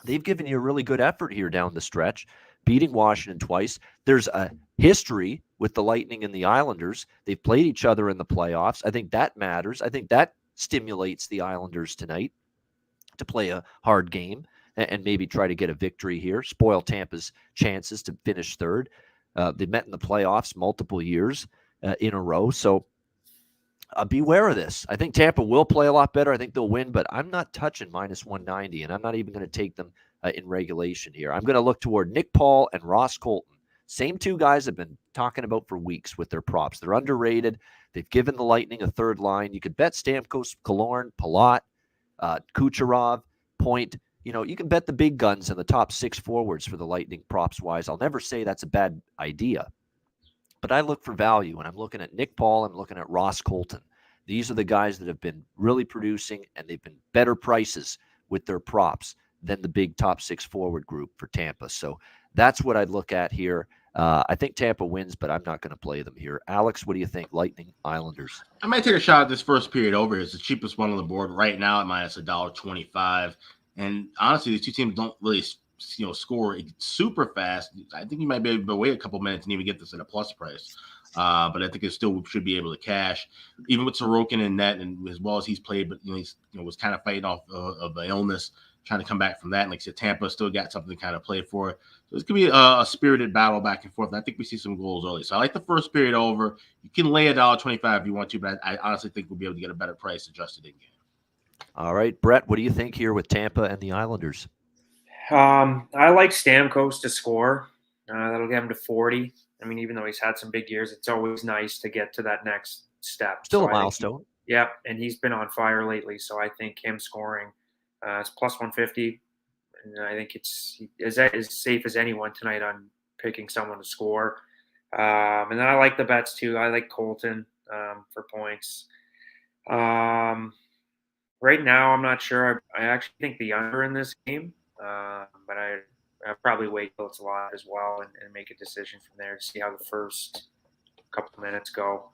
they've given you a really good effort here down the stretch, beating Washington twice. There's a history with the Lightning and the Islanders. They've played each other in the playoffs. I think that matters. I think that stimulates the Islanders tonight to play a hard game and maybe try to get a victory here, spoil Tampa's chances to finish third. They met in the playoffs multiple years in a row. So beware of this. I think Tampa will play a lot better. I think they'll win, but I'm not touching minus 190, and I'm not even going to take them in regulation here. I'm going to look toward Nick Paul and Ross Colton. Same two guys I've been talking about for weeks with their props. They're underrated. They've given the Lightning a third line. You could bet Stamkos, Killorn, Palat, Kucherov, Point. You can bet the big guns in the top 6 forwards for the Lightning props-wise. I'll never say that's a bad idea. But I look for value, and I'm looking at Nick Paul. I'm looking at Ross Colton. These are the guys that have been really producing, and they've been better prices with their props than the big top 6 forward group for Tampa. So that's what I'd look at here. I think Tampa wins, but I'm not going to play them here. Alex, what do you think? Lightning, Islanders. I might take a shot at this first period over. It's the cheapest one on the board right now at minus $1.25. And honestly, these two teams don't really score super fast. I think you might be able to wait a couple minutes and even get this at a plus price. But I think it still should be able to cash, even with Sorokin in net and as well as he's played. But he's was kind of fighting off of the illness, trying to come back from that. And like I said, Tampa still got something to kind of play for. So it's gonna be a spirited battle back and forth. And I think we see some goals early. So I like the first period over. You can lay $1.25 if you want to, but I honestly think we'll be able to get a better price adjusted in game. All right, Brett, what do you think here with Tampa and the Islanders? I like Stamkos to score. That'll get him to 40. I mean, even though he's had some big years, it's always nice to get to that next step. Still a milestone. Yeah, and he's been on fire lately. So I think him scoring is plus 150. And I think it's as safe as anyone tonight on picking someone to score. And then I like the bets too. I like Colton for points. Right now, I'm not sure. I actually think the under in this game, but I'll probably wait till it's live as well and make a decision from there to see how the first couple of minutes go.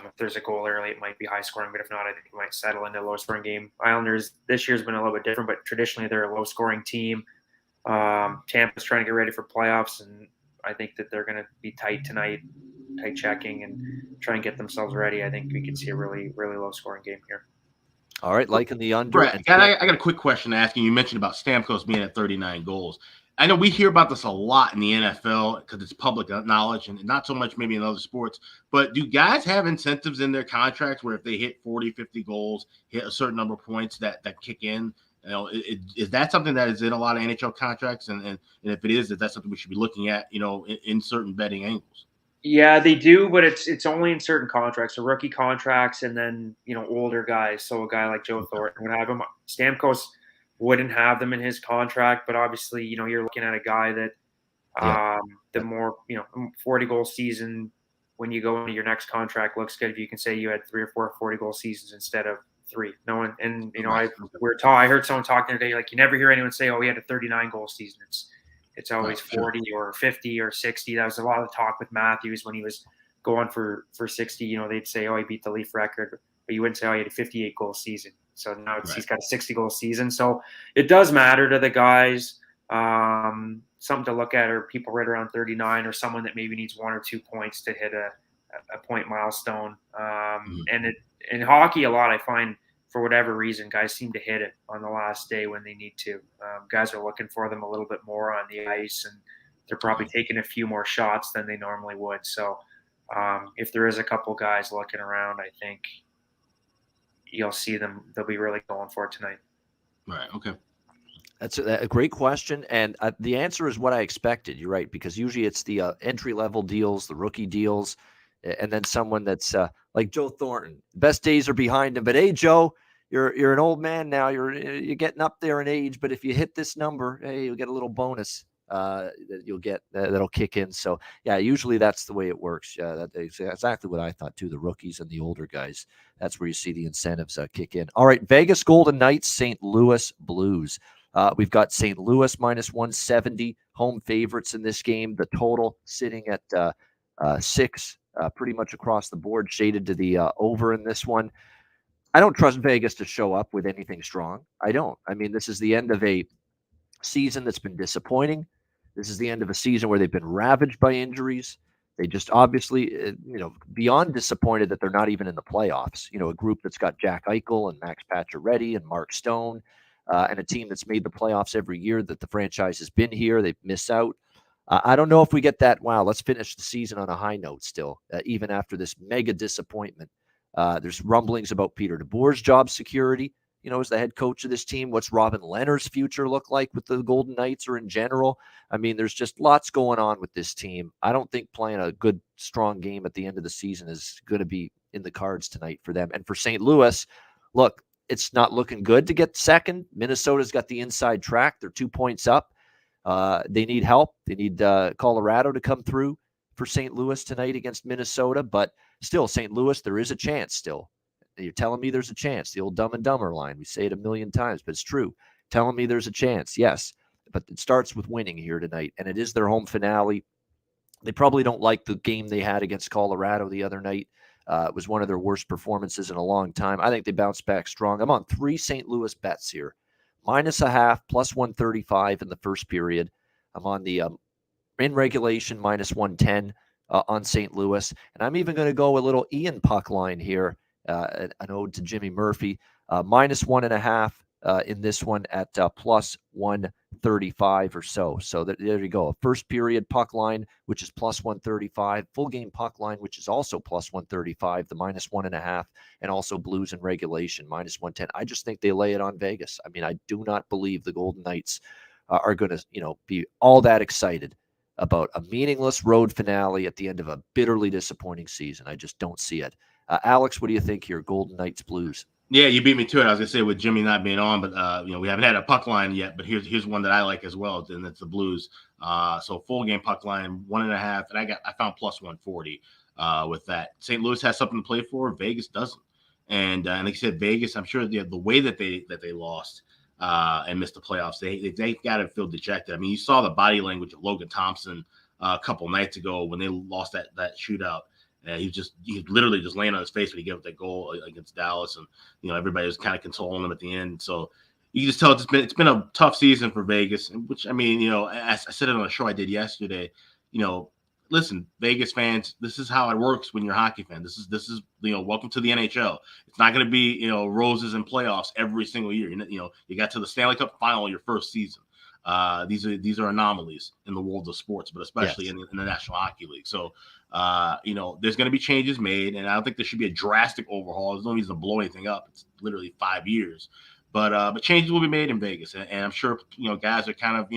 If there's a goal early, it might be high scoring, but if not, I think it might settle into a low scoring game. Islanders this year's been a little bit different, but traditionally they're a low scoring team. Tampa's trying to get ready for playoffs, and I think that they're going to be tight tonight, tight checking, and try and get themselves ready. I think we can see a really, really low scoring game here. All right, liking the under. Brett, I got a quick question to ask you. You mentioned about Stamkos being at 39 goals. I know we hear about this a lot in the NFL because it's public knowledge and not so much maybe in other sports. But do guys have incentives in their contracts where if they hit 40, 50 goals, hit a certain number of points that kick in? Is that something that is in a lot of NHL contracts? And if it is that something we should be looking at, in certain betting angles? Yeah, they do, but it's only in certain contracts, so rookie contracts, and then older guys. So a guy like Joe Thornton would have him. Stamkos wouldn't have them in his contract, but obviously, you're looking at a guy that the more 40 goal season when you go into your next contract looks good if you can say you had 3 or 4 40 goal seasons instead of 3. No one, and I heard someone talking today, like you never hear anyone say, "Oh, he had a 39 goal season." It's always 40 or 50 or 60. That was a lot of talk with Matthews when he was going for 60. They'd say, "Oh, he beat the Leaf record," but you wouldn't say, "Oh, he had a 58 goal season." So now he's got a 60 goal season. So it does matter to the guys. Something to look at are people right around 39 or someone that maybe needs 1 or 2 points to hit a point milestone. And in hockey, a lot I find for whatever reason, guys seem to hit it on the last day when they need to. Guys are looking for them a little bit more on the ice, and they're probably taking a few more shots than they normally would. So if there is a couple guys looking around, I think you'll see them. They'll be really going for it tonight. Right. Okay. That's a great question, and the answer is what I expected. You're right, because usually it's the entry-level deals, the rookie deals, and then someone that's like Joe Thornton. Best days are behind him, but hey, Joe, you're an old man now. You're getting up there in age, but if you hit this number, hey, you'll get a little bonus that you'll get that'll kick in. So yeah, usually that's the way it works. That's exactly what I thought too. The rookies and the older guys, that's where you see the incentives kick in. All right, Vegas Golden Knights, St. Louis Blues. We've got St. Louis minus 170 home favorites in this game. The total sitting at 6, pretty much across the board, shaded to the over in this one. I don't trust Vegas to show up with anything strong. I don't. I mean, this is the end of a season that's been disappointing. This is the end of a season where they've been ravaged by injuries. They just obviously, beyond disappointed that they're not even in the playoffs. A group that's got Jack Eichel and Max Pacioretty and Mark Stone, and a team that's made the playoffs every year that the franchise has been here. They miss out. I don't know if we get that. Wow, let's finish the season on a high note still, even after this mega disappointment. There's rumblings about Peter DeBoer's job security, as the head coach of this team. What's Robin Leonard's future look like with the Golden Knights or in general? I mean, there's just lots going on with this team. I don't think playing a good, strong game at the end of the season is going to be in the cards tonight for them. And for St. Louis, look, it's not looking good to get second. Minnesota's got the inside track. They're 2 points up. They need help. They need Colorado to come through for St. Louis tonight against Minnesota. But still, St. Louis, there is a chance still. You're telling me there's a chance. The old Dumb and Dumber line. We say it a million times, but it's true. Telling me there's a chance. Yes. But it starts with winning here tonight, and it is their home finale. They probably don't like the game they had against Colorado the other night. It was one of their worst performances in a long time. I think they bounced back strong. I'm on 3 St. Louis bets here. -0.5, plus 135 in the first period. I'm on the in regulation, -110 on St. Louis. And I'm even going to go a little Ian puck line here, an ode to Jimmy Murphy, -1.5 in this one at plus 135 or so. So there you go. A first period puck line, which is plus 135. Full game puck line, which is also plus 135, the -1.5, and also Blues in regulation, -110. I just think they lay it on Vegas. I mean, I do not believe the Golden Knights are going to, be all that excited about a meaningless road finale at the end of a bitterly disappointing season. I just don't see it. Alex, what do you think here? Golden Knights Blues. Yeah, you beat me to it. I was gonna say with Jimmy not being on, but we haven't had a puck line yet. But here's one that I like as well, and it's the Blues. So full game puck line 1.5, and I found plus 140 with that. St. Louis has something to play for. Vegas doesn't, and like you said, Vegas. I'm sure the way that they lost and missed the playoffs, they got to feel dejected. I mean, you saw the body language of Logan Thompson a couple nights ago when they lost that shootout. He's literally just laying on his face when he gave up that goal against Dallas, and everybody was kind of consoling him at the end. So you can just tell it's been a tough season for Vegas. Which I mean, as I said it on a show I did yesterday, listen, Vegas fans, this is how it works when you're a hockey fan. This is welcome to the NHL. It's not going to be roses and playoffs every single year. You got to the Stanley Cup final your first season. These are anomalies in the world of sports, but especially in the National Hockey League. So, there's going to be changes made, and I don't think there should be a drastic overhaul. There's no reason to blow anything up. It's literally 5 years, but changes will be made in Vegas, and I'm sure guys are kind of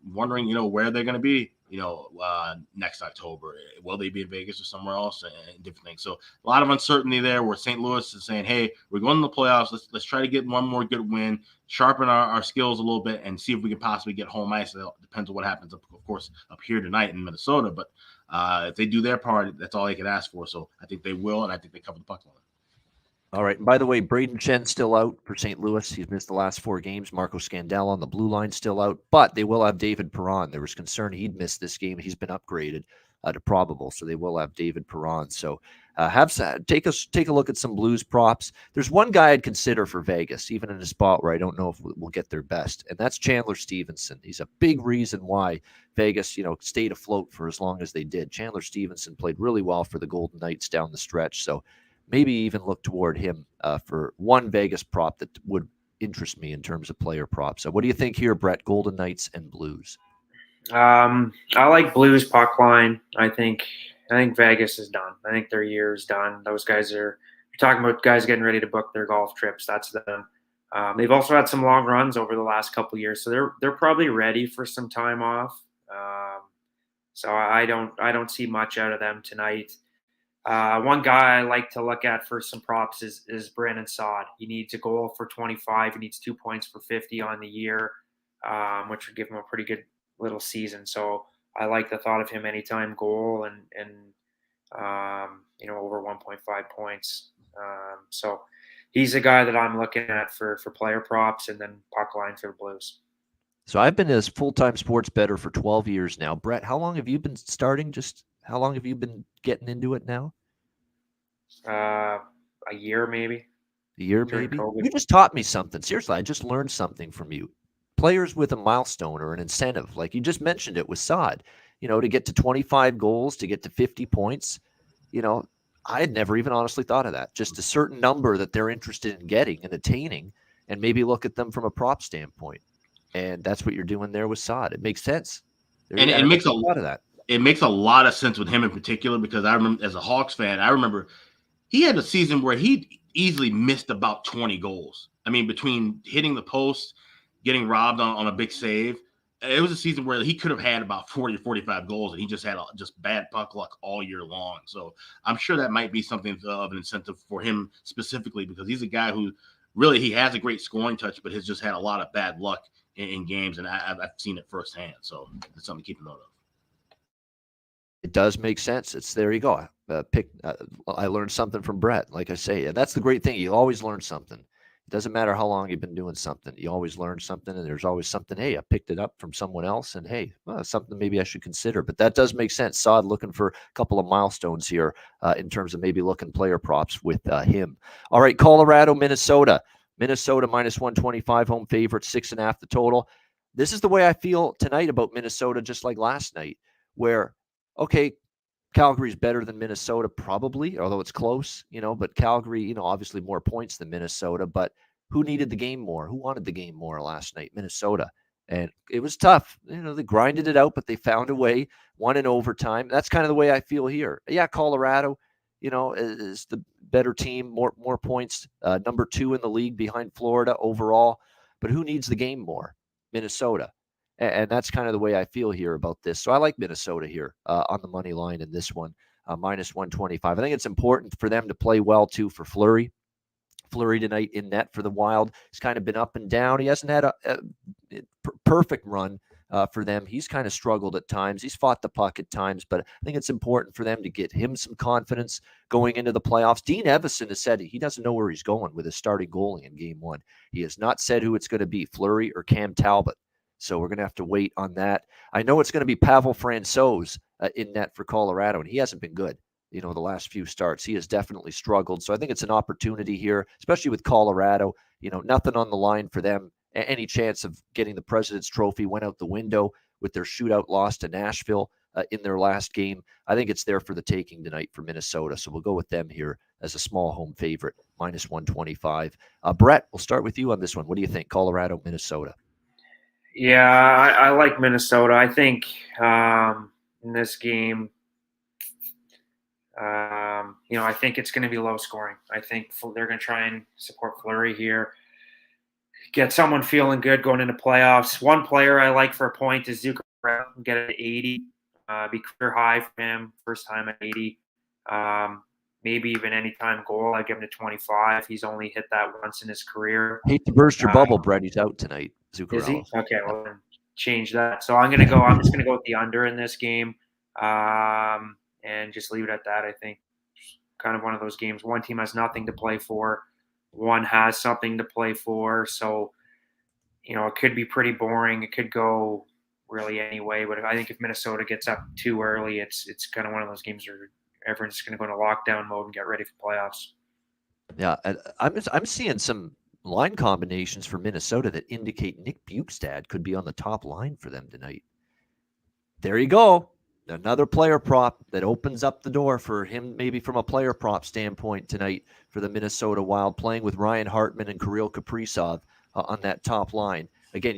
wondering where they're going to be next October. Will they be in Vegas or somewhere else, and different things. So a lot of uncertainty there, where St. Louis is saying, hey, we're going to the playoffs. Let's try to get one more good win, sharpen our skills a little bit, and see if we can possibly get home ice. It depends on what happens, of course, up here tonight in Minnesota. But if they do their part, that's all they can ask for. So I think they will, and I think they cover the puck line. All right. And by the way, Braden Chen's still out for St. Louis. He's missed the last 4 games. Marco Scandella on the blue line still out, but they will have David Perron. There was concern he'd missed this game. He's been upgraded to probable, so they will have David Perron. So take a look at some Blues props. There's one guy I'd consider for Vegas, even in a spot where I don't know if we'll get their best, and that's Chandler Stevenson. He's a big reason why Vegas, stayed afloat for as long as they did. Chandler Stevenson played really well for the Golden Knights down the stretch, so maybe even look toward him for one Vegas prop that would interest me in terms of player props. So what do you think here, Brett? Golden Knights and Blues. I like Blues puck line. I think Vegas is done. I think their year is done. Those guys you're talking about guys getting ready to book their golf trips. That's them. They've also had some long runs over the last couple of years, so they're probably ready for some time off. So I don't see much out of them tonight. One guy I like to look at for some props is Brandon Saad. He needs a goal for 25. He needs 2 points for 50 on the year, which would give him a pretty good little season. So I like the thought of him anytime goal and over 1.5 points. So he's a guy that I'm looking at for player props, and then puck line for the Blues. So I've been a full-time sports bettor for 12 years now. Brett, how long have you been starting? Just how long have you been getting into it now? a year maybe. A year During maybe? COVID. You just taught me something. Seriously, I just learned something from you. Players with a milestone or an incentive, like you just mentioned it with Saad, to get to 25 goals, to get to 50 points, I had never even honestly thought of that. Just a certain number that they're interested in getting and attaining, and maybe look at them from a prop standpoint. And that's what you're doing there with Saad. It makes sense. And it makes a lot of that. It makes a lot of sense with him in particular, because I remember as a Hawks fan, I remember he had a season where he easily missed about 20 goals. I mean, between hitting the post, getting robbed on a big save, it was a season where he could have had about 40 or 45 goals, and he just had just bad puck luck all year long. So I'm sure that might be something of an incentive for him specifically, because he's a guy who really, he has a great scoring touch, but has just had a lot of bad luck in games, and I've seen it firsthand. So it's something to keep note of. It does make sense. There you go. I learned something from Brett, like I say. And that's the great thing. You always learn something. It doesn't matter how long you've been doing something. You always learn something, and there's always something. Hey, I picked it up from someone else, and hey, something maybe I should consider. But that does make sense. Saad looking for a couple of milestones here in terms of maybe looking player props with him. All right, Colorado, Minnesota. Minnesota minus 125, home favorite, 6.5 the total. This is the way I feel tonight about Minnesota, just like last night, where okay, Calgary's better than Minnesota, probably, although it's close, but Calgary, obviously more points than Minnesota, but who needed the game more? Who wanted the game more last night? Minnesota. And it was tough. They grinded it out, but they found a way, won in overtime. That's kind of the way I feel here. Yeah, Colorado, is the better team, more points, number 2 in the league behind Florida overall. But who needs the game more? Minnesota. And that's kind of the way I feel here about this. So I like Minnesota here on the money line in this one, minus 125. I think it's important for them to play well, too, for Fleury. Fleury tonight in net for the Wild. He's kind of been up and down. He hasn't had a perfect run for them. He's kind of struggled at times. He's fought the puck at times, but I think it's important for them to get him some confidence going into the playoffs. Dean Evison has said he doesn't know where he's going with his starting goalie in Game 1. He has not said who it's going to be, Fleury or Cam Talbot. So we're going to have to wait on that. I know it's going to be Pavel Francouz in net for Colorado, and he hasn't been good, the last few starts. He has definitely struggled. So I think it's an opportunity here, especially with Colorado. Nothing on the line for them. Any chance of getting the President's Trophy went out the window with their shootout loss to Nashville in their last game. I think it's there for the taking tonight for Minnesota. So we'll go with them here as a small home favorite, minus 125. Brett, we'll start with you on this one. What do you think? Colorado, Minnesota. Yeah, I like Minnesota. I think in this game, I think it's going to be low scoring. I think they're going to try and support Fleury here. Get someone feeling good going into playoffs. One player I like for a point is Zuccarello. Get it at 80. Be career high for him. First time at 80. Maybe even anytime goal. I give him to 25. He's only hit that once in his career. Hate to burst your bubble, Brett. He's out tonight. Zuccarello. Is he? Okay, well then change that. So I'm just gonna go with the under in this game, and just leave it at that. I think kind of one of those games. One team has nothing to play for, one has something to play for. So it could be pretty boring. It could go really any way. But I think if Minnesota gets up too early, it's kind of one of those games where everyone's just going to go into lockdown mode and get ready for playoffs. Yeah, I'm seeing some line combinations for Minnesota that indicate Nick Bjugstad could be on the top line for them tonight. There you go. Another player prop that opens up the door for him, maybe from a player prop standpoint tonight for the Minnesota Wild, playing with Ryan Hartman and Kirill Kaprizov on that top line. Again,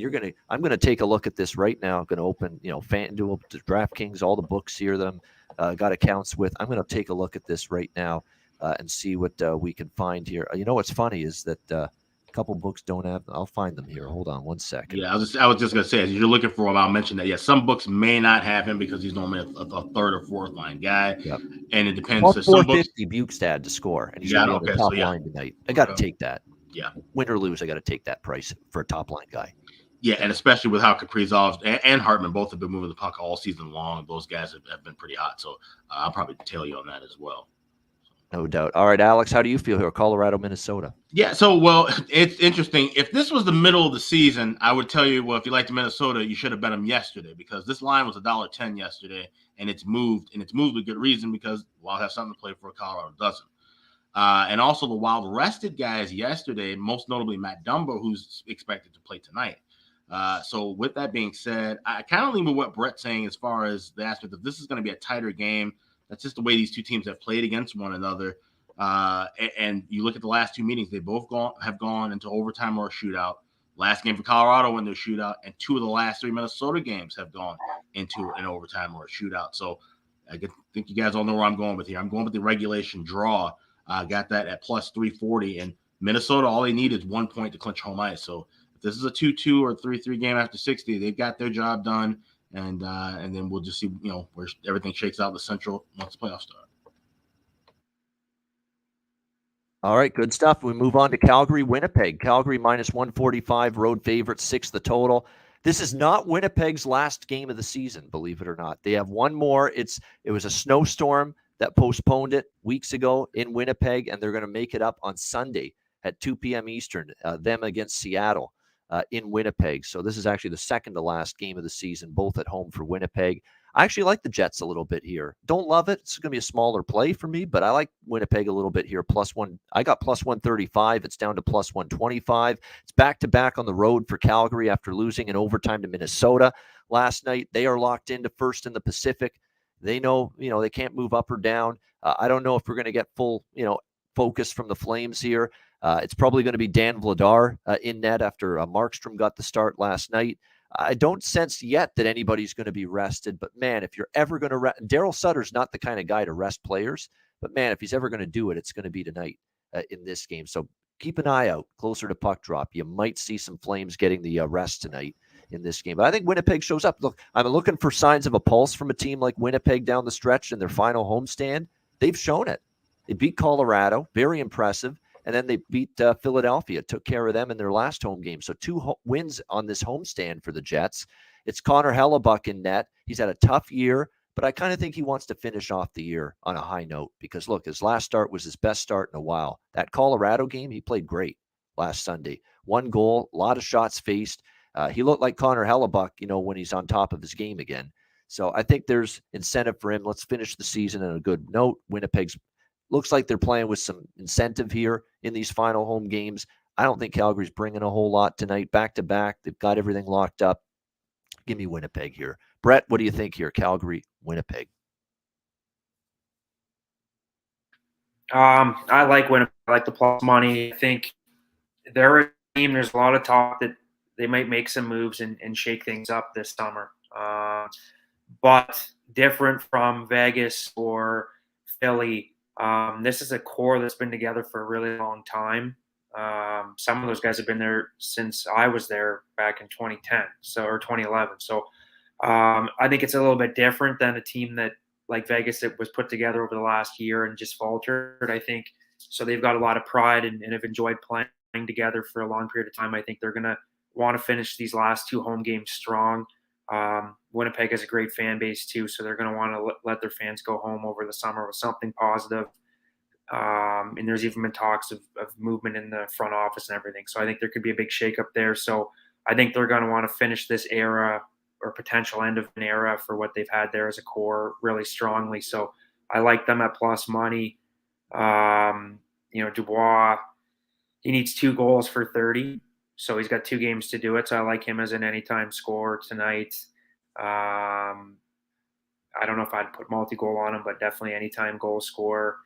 I'm going to take a look at this right now. I'm going to open, FanDuel, DraftKings, all the books here that I'm got accounts with. I'm going to take a look at this right now and see what we can find here. What's funny is that a couple books don't have. I'll find them here. Hold on one second. Yeah, I was just going to say, as you're looking for him, I'll mention that. Yeah, some books may not have him because he's normally a third or fourth line guy. Yep. And it depends. Well, so some books, Bjugstad to score, and he's going to be on the top line tonight. I got to take that. Yeah. Win or lose, I got to take that price for a top line guy. Yeah, and especially with how Kaprizov and Hartman both have been moving the puck all season long. Those guys have been pretty hot. So I'll probably tail you on that as well. No doubt. All right, Alex, how do you feel here? Colorado, Minnesota. Yeah, so, well, it's interesting. If this was the middle of the season, I would tell you, well, if you like Minnesota, you should have bet them yesterday, because this line was $1.10 yesterday, and it's moved with good reason, because Wild have something to play for, Colorado doesn't. And also the Wild rested guys yesterday, most notably Matt Dumba, who's expected to play tonight. So with that being said, I kind of lean with what Brett's saying as far as the aspect of this is going to be a tighter game. That's just the way these two teams have played against one another. And you look at the last two meetings, they both have gone into overtime or a shootout. Last game for Colorado went to a shootout, and 2 of the last 3 Minnesota games have gone into an overtime or a shootout. So I think you guys all know where I'm going with here. I'm going with the regulation draw. Got that at plus 340. And Minnesota, all they need is 1 point to clinch home ice. So if this is a 2-2 or 3-3 game after 60, they've got their job done. And then we'll just see, where everything shakes out in the Central once the playoffs start. All right, good stuff. We move on to Calgary, Winnipeg. Calgary minus 145, road favorite, 6 the total. This is not Winnipeg's last game of the season, believe it or not. They have one more. It was a snowstorm that postponed it weeks ago in Winnipeg, and they're going to make it up on Sunday at 2 p.m. Eastern, them against Seattle in Winnipeg. So this is actually the second to last game of the season, both at home for Winnipeg. I actually like the Jets a little bit here. Don't love it. It's going to be a smaller play for me, but I like Winnipeg a little bit here. +1. I got +135. It's down to +125. It's back-to-back on the road for Calgary after losing in overtime to Minnesota last night. They are locked into first in the Pacific. They know, they can't move up or down. I don't know if we're going to get full, focus from the Flames here. It's probably going to be Dan Vladar in net after Markstrom got the start last night. I don't sense yet that anybody's going to be rested, but man, if you're ever going to rest, Daryl Sutter's not the kind of guy to rest players, but man, if he's ever going to do it, it's going to be tonight in this game. So keep an eye out closer to puck drop. You might see some Flames getting the rest tonight in this game, but I think Winnipeg shows up. Look, I'm looking for signs of a pulse from a team like Winnipeg down the stretch in their final homestand. They've shown it. They beat Colorado, very impressive. And then they beat Philadelphia, took care of them in their last home game. So 2 wins on this homestand for the Jets. It's Connor Hellebuck in net. He's had a tough year, but I kind of think he wants to finish off the year on a high note because, look, his last start was his best start in a while. That Colorado game, he played great last Sunday. 1 goal, a lot of shots faced. He looked like Connor Hellebuck, when he's on top of his game again. So I think there's incentive for him. Let's finish the season on a good note. Winnipeg's looks like they're playing with some incentive here in these final home games. I don't think Calgary's bringing a whole lot tonight. Back-to-back, they've got everything locked up. Give me Winnipeg here. Brett, what do you think here? Calgary, Winnipeg. I like Winnipeg. I like the plus money. I think they're a team. There's a lot of talk that they might make some moves and shake things up this summer. But different from Vegas or Philly, this is a core that's been together for a really long time. Some of those guys have been there since I was there back in 2010, or 2011. So I think it's a little bit different than a team that like Vegas that was put together over the last year and just faltered. I think so. They've got a lot of pride and have enjoyed playing together for a long period of time. I think they're going to want to finish these last 2 home games strong. Winnipeg has a great fan base too, so they're going to want to let their fans go home over the summer with something positive. And there's even been talks of movement in the front office and everything. So I think there could be a big shakeup there. So I think they're going to want to finish this era or potential end of an era for what they've had there as a core really strongly. So I like them at plus money. Dubois, he needs 2 goals for 30. So he's got 2 games to do it. So I like him as an anytime scorer tonight. I don't know if I'd put multi-goal on him, but definitely anytime goal scorer.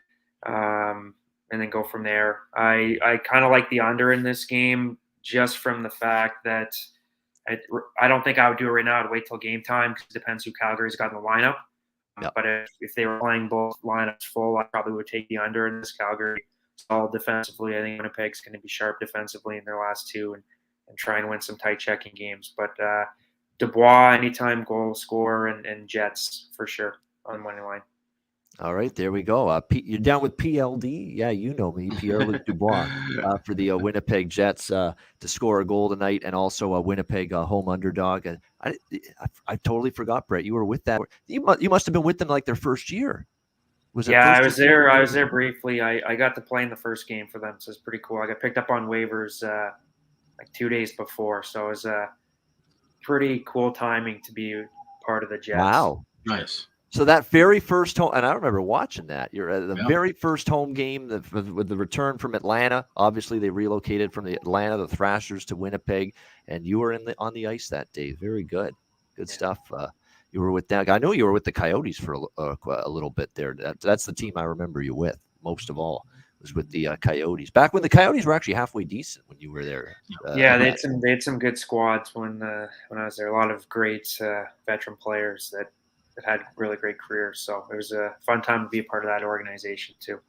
And then go from there. I kind of like the under in this game just from the fact that I don't think I would do it right now. I'd wait till game time because it depends who Calgary's got in the lineup. Yep. But if they were playing both lineups full, I probably would take the under in this. Calgary solid defensively. I think Winnipeg's going to be sharp defensively in their last 2 and try and win some tight checking games. But Dubois, anytime goal scorer, and Jets for sure on money line. All right, there we go. You're down with PLD? Yeah, you know me, Pierre-Luc Dubois, for the Winnipeg Jets to score a goal tonight, and also a Winnipeg home underdog. And I totally forgot, Brett. You were with that. You must have been with them like their first year. Was it? Yeah, I was there. I was there briefly. I got to play in the first game for them, so it's pretty cool. I got picked up on waivers like 2 days before, so it was pretty cool timing to be part of the Jets. Wow, nice. So that very first home, and I remember watching that. You're at the Yeah. very first home game with the return from Atlanta. Obviously, they relocated from the Thrashers to Winnipeg, and you were on the ice that day. Very good, good stuff. You were with that guy. I know you were with the Coyotes for a little bit there. That's the team I remember you with most of all. Was with the Coyotes back when the Coyotes were actually halfway decent when you were there. Yeah, they had some good squads when I was there. A lot of great veteran players that had really great careers. So it was a fun time to be a part of that organization too.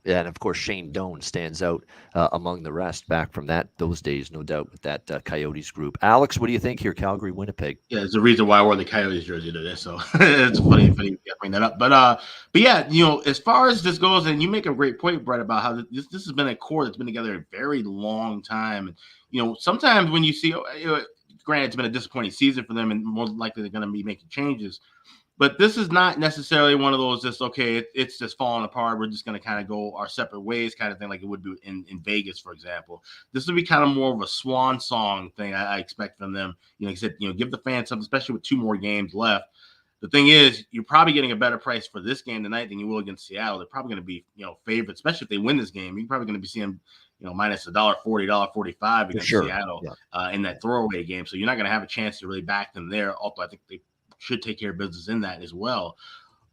Yeah, and of course Shane Doan stands out among the rest back from those days, no doubt, with that Coyotes group. Alex, what do you think here, Calgary, Winnipeg? Yeah, it's the reason why I wore the Coyotes jersey today. So it's funny you bring that up. But yeah, as far as this goes, and you make a great point, Brett, about how this has been a core that's been together a very long time. And sometimes when you see, granted, it's been a disappointing season for them, and more likely they're going to be making changes. But this is not necessarily one of those it's just falling apart. We're just going to kind of go our separate ways kind of thing like it would be in Vegas, for example. This would be kind of more of a swan song thing I expect from them. Like I said, give the fans something, especially with 2 more games left. The thing is, you're probably getting a better price for this game tonight than you will against Seattle. They're probably going to be, favored, especially if they win this game. You're probably going to be seeing, minus $1.40, $1.45 against Seattle in that throwaway game. So you're not going to have a chance to really back them there. Although I think they should take care of business in that as well.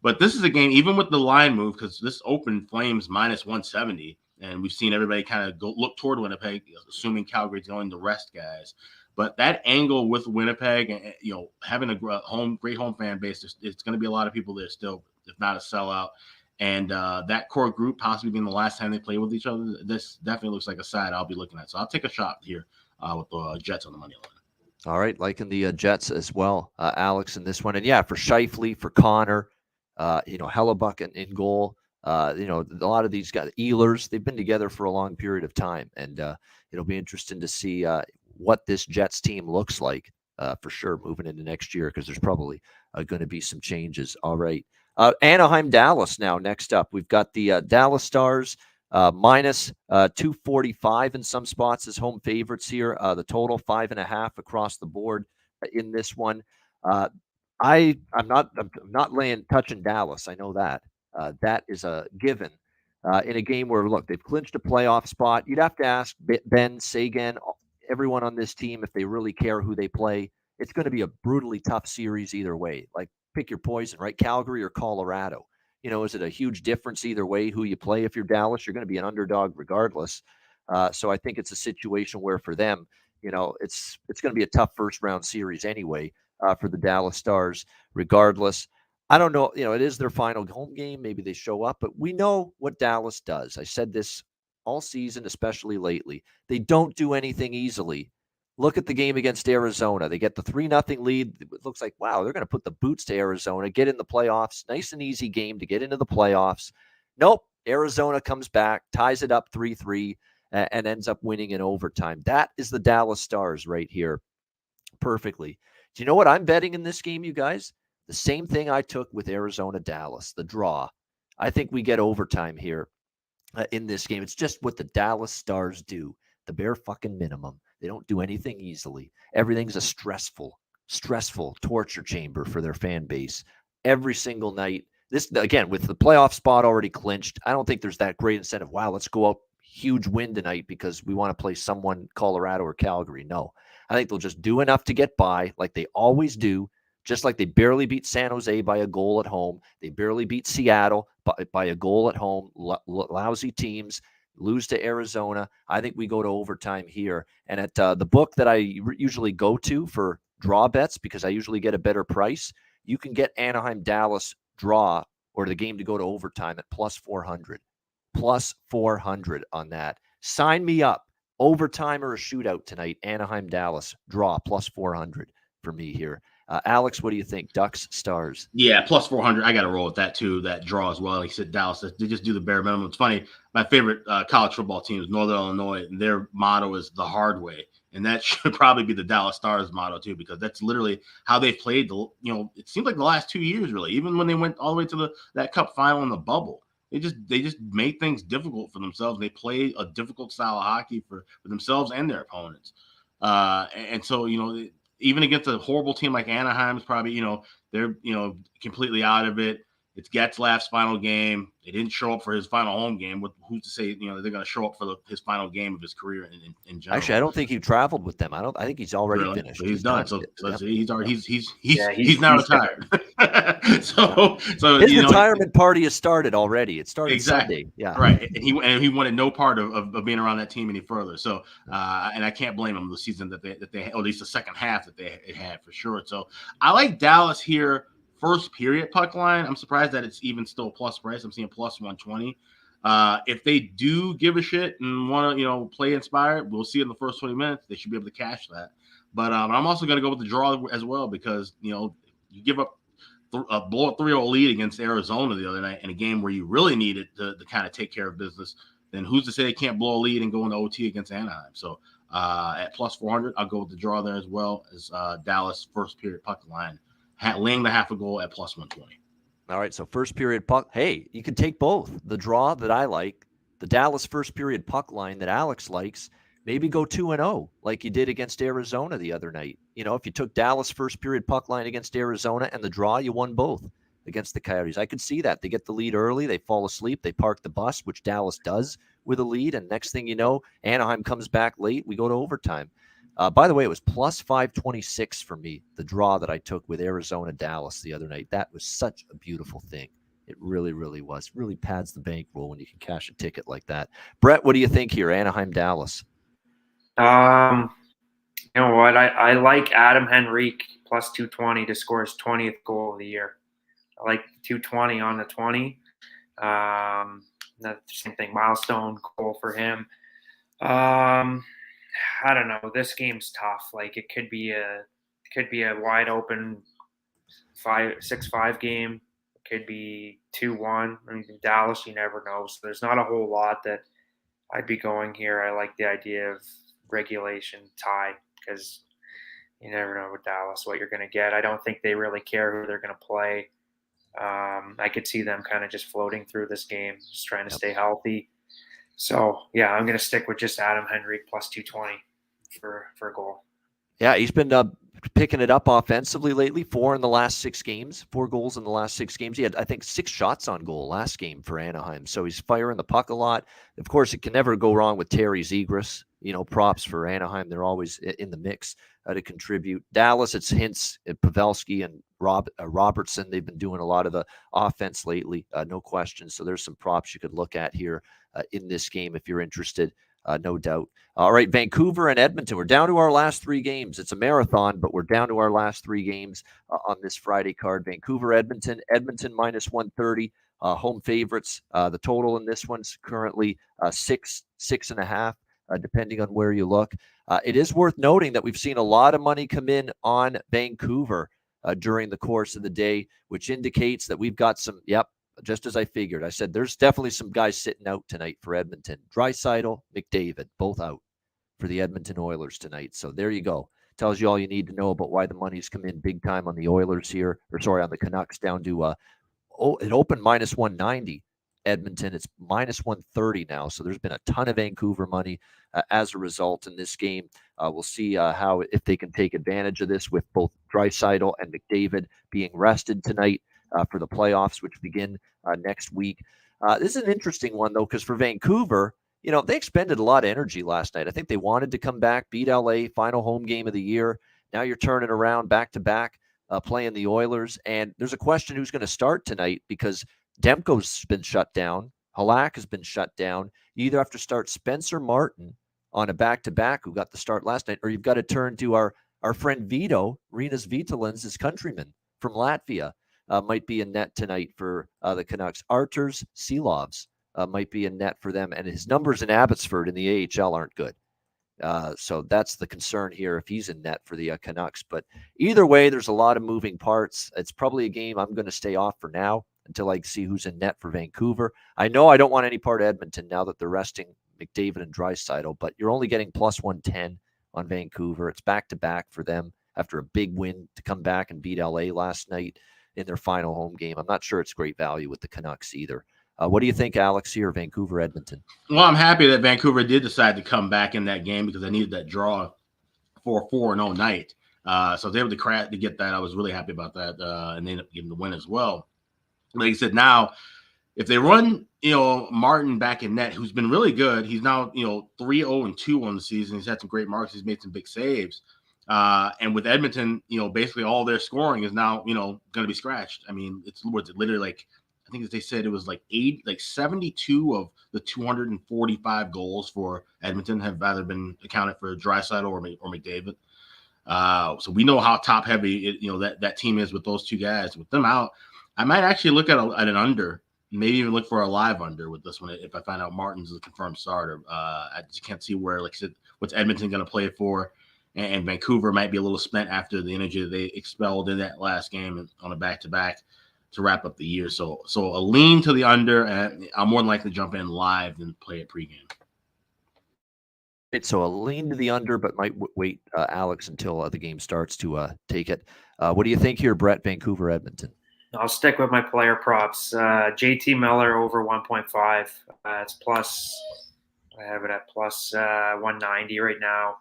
But this is a game, even with the line move, because this opened Flames minus 170, and we've seen everybody kind of look toward Winnipeg, assuming Calgary's going to rest guys. But that angle with Winnipeg, and having a great home fan base, it's going to be a lot of people there still, if not a sellout. And that core group possibly being the last time they play with each other, this definitely looks like a side I'll be looking at. So I'll take a shot here with the Jets on the money line. All right, liking the Jets as well, Alex, in this one. And yeah, for Scheifele, for Connor, Hellebuck in goal. A lot of these guys, Ehlers, they've been together for a long period of time. And it'll be interesting to see what this Jets team looks like for sure moving into next year, because there's probably going to be some changes. All right. Anaheim, Dallas now next up. We've got the Dallas Stars minus 245 in some spots as home favorites here. The total 5.5 across the board in this one. I'm not touching Dallas. I know that. That is a given in a game where, look, they've clinched a playoff spot. You'd have to ask Ben, Sagan, everyone on this team if they really care who they play. It's going to be a brutally tough series either way. Like, pick your poison, right? Calgary or Colorado. Is it a huge difference either way who you play? If you're Dallas, you're going to be an underdog regardless. So I think it's a situation where for them, it's going to be a tough first round series anyway for the Dallas Stars, regardless. I don't know. It is their final home game. Maybe they show up, but we know what Dallas does. I said this all season, especially lately. They don't do anything easily. Look at the game against Arizona. They get the 3-0 lead. It looks like, wow, they're going to put the boots to Arizona, get in the playoffs. Nice and easy game to get into the playoffs. Nope. Arizona comes back, ties it up 3-3, and ends up winning in overtime. That is the Dallas Stars right here. Perfectly. Do you know what I'm betting in this game, you guys? The same thing I took with Arizona-Dallas, the draw. I think we get overtime here in this game. It's just what the Dallas Stars do. The bare fucking minimum. They don't do anything easily. Everything's a stressful torture chamber for their fan base every single night. This, again, with the playoff spot already clinched, I don't think there's that great incentive. Wow, let's go out huge win tonight because we want to play someone, Colorado or Calgary. No, I think they'll just do enough to get by like they always do. Just like they barely beat San Jose by a goal at home. They barely beat Seattle by a goal at home. Lousy teams. Lose to Arizona. I think we go to overtime here. And at the book that I usually go to for draw bets, because I usually get a better price, you can get Anaheim Dallas draw or the game to go to overtime at plus 400. Plus 400 on that. Sign me up. Overtime or a shootout tonight. Anaheim Dallas draw plus 400 for me here. Alex, what do you think? Ducks, Stars? Yeah, plus 400. I got to roll with that too. That draw as well. Like you said, Dallas, they just do the bare minimum. It's funny. My favorite college football team is Northern Illinois, and their motto is the hard way. And that should probably be the Dallas Stars motto too, because that's literally how they've played. It seems like the last 2 years, really. Even when they went all the way to that Cup final in the bubble, they just make things difficult for themselves. They play a difficult style of hockey for themselves and their opponents. And so even against a horrible team like Anaheim's probably, they're, completely out of it. It's Getzlaf's final game. They didn't show up for his final home game. Who's to say, they're going to show up for his final game of his career in general? Actually, I don't think he traveled with them. I think he's already Really? finished. So he's done. So he's already he's now retired. so his retirement party has started already. It started exactly. Sunday. Yeah, right. And he wanted no part of being around that team any further. So and I can't blame him the season that they or at least the second half that they had for sure. So I like Dallas here. First period puck line. I'm surprised that it's even still plus price. I'm seeing plus 120. If they do give a shit and want to, play inspired, we'll see in the first 20 minutes. They should be able to cash that. But I'm also going to go with the draw as well because, you give up a blow a 3-0 lead against Arizona the other night in a game where you really needed to kind of take care of business. Then who's to say they can't blow a lead and go into OT against Anaheim? So at plus 400, I'll go with the draw there as well as Dallas first period puck line. Laying the half a goal at plus 120. All right, so first period puck. Hey, you can take both. The draw that I like, the Dallas first period puck line that Alex likes, maybe go 2-0 like you did against Arizona the other night. If you took Dallas first period puck line against Arizona and the draw, you won both against the Coyotes. I could see that. They get the lead early, they fall asleep, they park the bus, which Dallas does with a lead, and next thing you know, Anaheim comes back late, we go to overtime. By the way, it was plus 526 for me, the draw that I took with Arizona Dallas the other night. That was such a beautiful thing. It really, really was. It really pads the bankroll when you can cash a ticket like that. Brett, what do you think here? Anaheim Dallas. You know what? I like Adam Henrique plus 220 to score his 20th goal of the year. I like 220 on the 20. The same thing, milestone goal for him. I don't know. This game's tough. Like it could be a wide open 6-5 game. It could be 2-1. I mean, Dallas, you never know. So there's not a whole lot that I'd be going here. I like the idea of regulation tie because you never know with Dallas what you're going to get. I don't think they really care who they're going to play. I could see them kind of just floating through this game, just trying to stay healthy. So, yeah, I'm going to stick with just Adam Henrique plus 220 for a goal. Yeah, he's been picking it up offensively lately. 4 in the last 6 games, 4 goals in the last 6 games. He had, I think, 6 shots on goal last game for Anaheim. So he's firing the puck a lot. Of course, it can never go wrong with Terry Zegras. Props for Anaheim. They're always in the mix to contribute. Dallas, it's Hintz, Pavelski, and Robertson. They've been doing a lot of the offense lately, no question. So there's some props you could look at here in this game if you're interested, no doubt. All right, Vancouver and Edmonton. We're down to our last 3 games. It's a marathon, but we're down to our last 3 games on this Friday card. Vancouver, Edmonton minus 130, home favorites. The total in this one's currently 6.5. Depending on where you look. It is worth noting that we've seen a lot of money come in on Vancouver during the course of the day, which indicates that we've got some, just as I figured. I said there's definitely some guys sitting out tonight for Edmonton. Draisaitl, McDavid, both out for the Edmonton Oilers tonight. So there you go. Tells you all you need to know about why the money's come in big time on the Oilers here, on the Canucks down to, it opened minus 190. Edmonton, it's minus 130 now. So there's been a ton of Vancouver money as a result in this game. We'll see if they can take advantage of this with both Draisaitl and McDavid being rested tonight for the playoffs, which begin next week. This is an interesting one, though, because for Vancouver, they expended a lot of energy last night. I think they wanted to come back, beat LA, final home game of the year. Now you're turning around back-to-back, playing the Oilers. And there's a question who's going to start tonight because Demko's been shut down. Halak has been shut down. You either have to start Spencer Martin on a back-to-back who got the start last night, or you've got to turn to our friend Vito, Rinas Vitalins, his countryman from Latvia, might be in net tonight for the Canucks. Arturs Silovs might be in net for them, and his numbers in Abbotsford in the AHL aren't good. So that's the concern here if he's in net for the Canucks. But either way, there's a lot of moving parts. It's probably a game I'm going to stay off for now until I see who's in net for Vancouver. I know I don't want any part of Edmonton now that they're resting McDavid and Draisaitl, but you're only getting plus 110 on Vancouver. It's back-to-back for them after a big win to come back and beat LA last night in their final home game. I'm not sure it's great value with the Canucks either. What do you think, Alex, here, Vancouver, Edmonton? Well, I'm happy that Vancouver did decide to come back in that game because I needed that draw for a 4-0 night. So I was able to get that. I was really happy about that, and they ended up getting the win as well. Like I said, now if they run, Martin back in net, who's been really good, he's now 3-0-2 on the season. He's had some great marks. He's made some big saves. And with Edmonton, basically all their scoring is now going to be scratched. I mean, it's literally like, I think as they said, it was like 72 of the 245 goals for Edmonton have either been accounted for Draisaitl or McDavid. So we know how top heavy that team is with those two guys. With them out, I might actually look at an under, maybe even look for a live under with this one if I find out Martin's a confirmed starter. I just can't see where, like I said, what's Edmonton going to play for, and Vancouver might be a little spent after the energy that they expelled in that last game on a back-to-back to wrap up the year. So a lean to the under, and I'm more than likely to jump in live than play it pregame. So a lean to the under, but might wait, Alex, until the game starts to take it. What do you think here, Brett? Vancouver, Edmonton. I'll stick with my player props. JT Miller over 1.5. It's plus. I have it at plus 190 right now.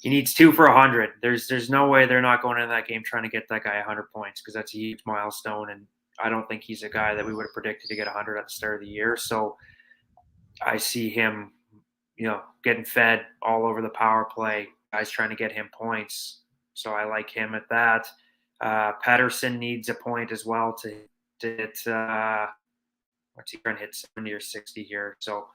He needs 2 for 100. There's no way they're not going into that game trying to get that guy 100 points, because that's a huge milestone, and I don't think he's a guy that we would have predicted to get 100 at the start of the year. So I see him, getting fed all over the power play. Guys trying to get him points. So I like him at that. Patterson needs a point as well to hit. What's he trying to hit, 70 or 60 here? So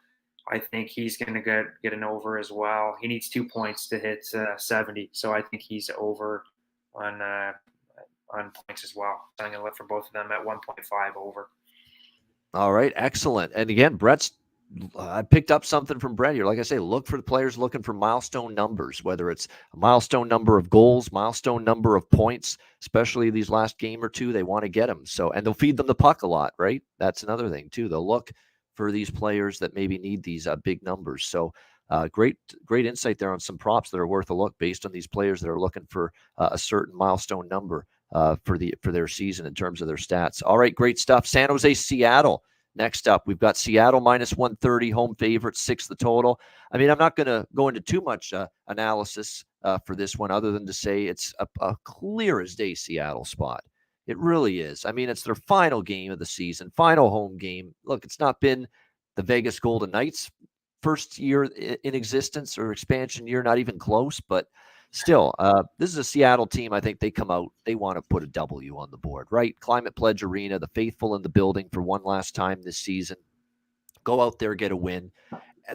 I think he's going to get an over as well. He needs 2 points to hit 70. So I think he's over on points as well. So I'm going to look for both of them at 1.5 over. All right, excellent. And again, I picked up something from Brett here. Like I say, look for the players looking for milestone numbers, whether it's a milestone number of goals, milestone number of points, especially these last game or two, they want to get them. So, and they'll feed them the puck a lot, right? That's another thing too. They'll look for these players that maybe need these big numbers. So great insight there on some props that are worth a look based on these players that are looking for a certain milestone number for their season in terms of their stats. All right, great stuff. San Jose, Seattle. Next up, we've got Seattle minus 130, home favorite, 6 the total. I mean, I'm not going to go into too much analysis for this one, other than to say it's a clear as day Seattle spot. It really is. I mean, it's their final game of the season, final home game. Look, it's not been the Vegas Golden Knights' first year in existence or expansion year, not even close, but still, this is a Seattle team. I think they come out, they want to put a W on the board, right? Climate Pledge Arena, the faithful in the building for one last time this season. Go out there, get a win.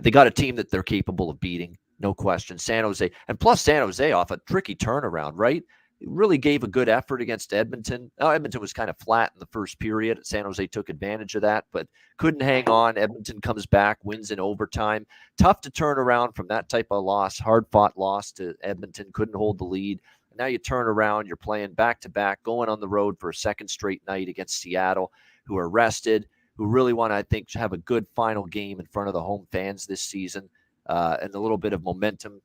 They got a team that they're capable of beating, no question. San Jose, and plus San Jose off a tricky turnaround, right? It really gave a good effort against Edmonton. Now, Edmonton was kind of flat in the first period. San Jose took advantage of that, but couldn't hang on. Edmonton comes back, wins in overtime. Tough to turn around from that type of loss, hard-fought loss to Edmonton. Couldn't hold the lead. And now you turn around, you're playing back-to-back, going on the road for a second straight night against Seattle, who are rested, who really want to, I think, have a good final game in front of the home fans this season, and a little bit of momentum,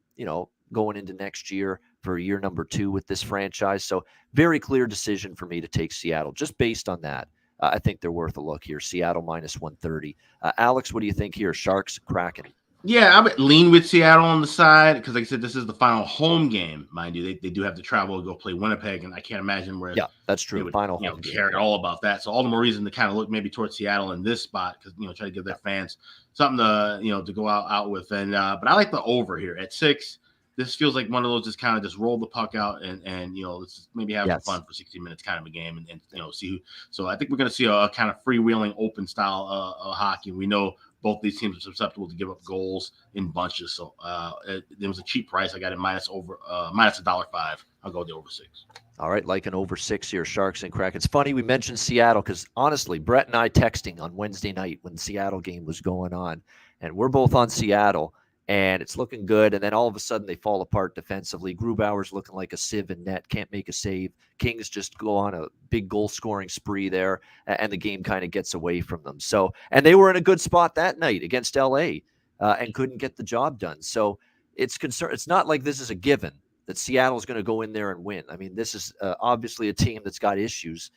going into next year for year number 2 with this franchise. So very clear decision for me to take Seattle just based on that. I think they're worth a look here. Seattle minus 130. Alex, what do you think here? Sharks, Kraken. Yeah, I would lean with Seattle on the side because, like I said, this is the final home game, mind you. They do have to travel to go play Winnipeg, and I can't imagine where. Yeah, that's true. They would, final home care at all about that. So all the more reason to kind of look maybe towards Seattle in this spot because try to give their fans something to to go out with. And but I like the over here at 6. This feels like one of those just roll the puck out and let's maybe have some fun for 60 minutes kind of a game and see who. So I think we're going to see a kind of freewheeling open style hockey. We know both these teams are susceptible to give up goals in bunches. So there was a cheap price. I got it minus $1.05. I'll go with the over 6. All right, like an over 6 here, Sharks and Kraken. It's funny we mentioned Seattle because honestly, Brett and I texting on Wednesday night when the Seattle game was going on, and we're both on Seattle. And it's looking good, and then all of a sudden they fall apart defensively. Grubauer's looking like a sieve in net, can't make a save. Kings just go on a big goal-scoring spree there, and the game kind of gets away from them. So, and they were in a good spot that night against LA and couldn't get the job done. So it's not like this is a given that Seattle's going to go in there and win. I mean, this is obviously a team that's got issues.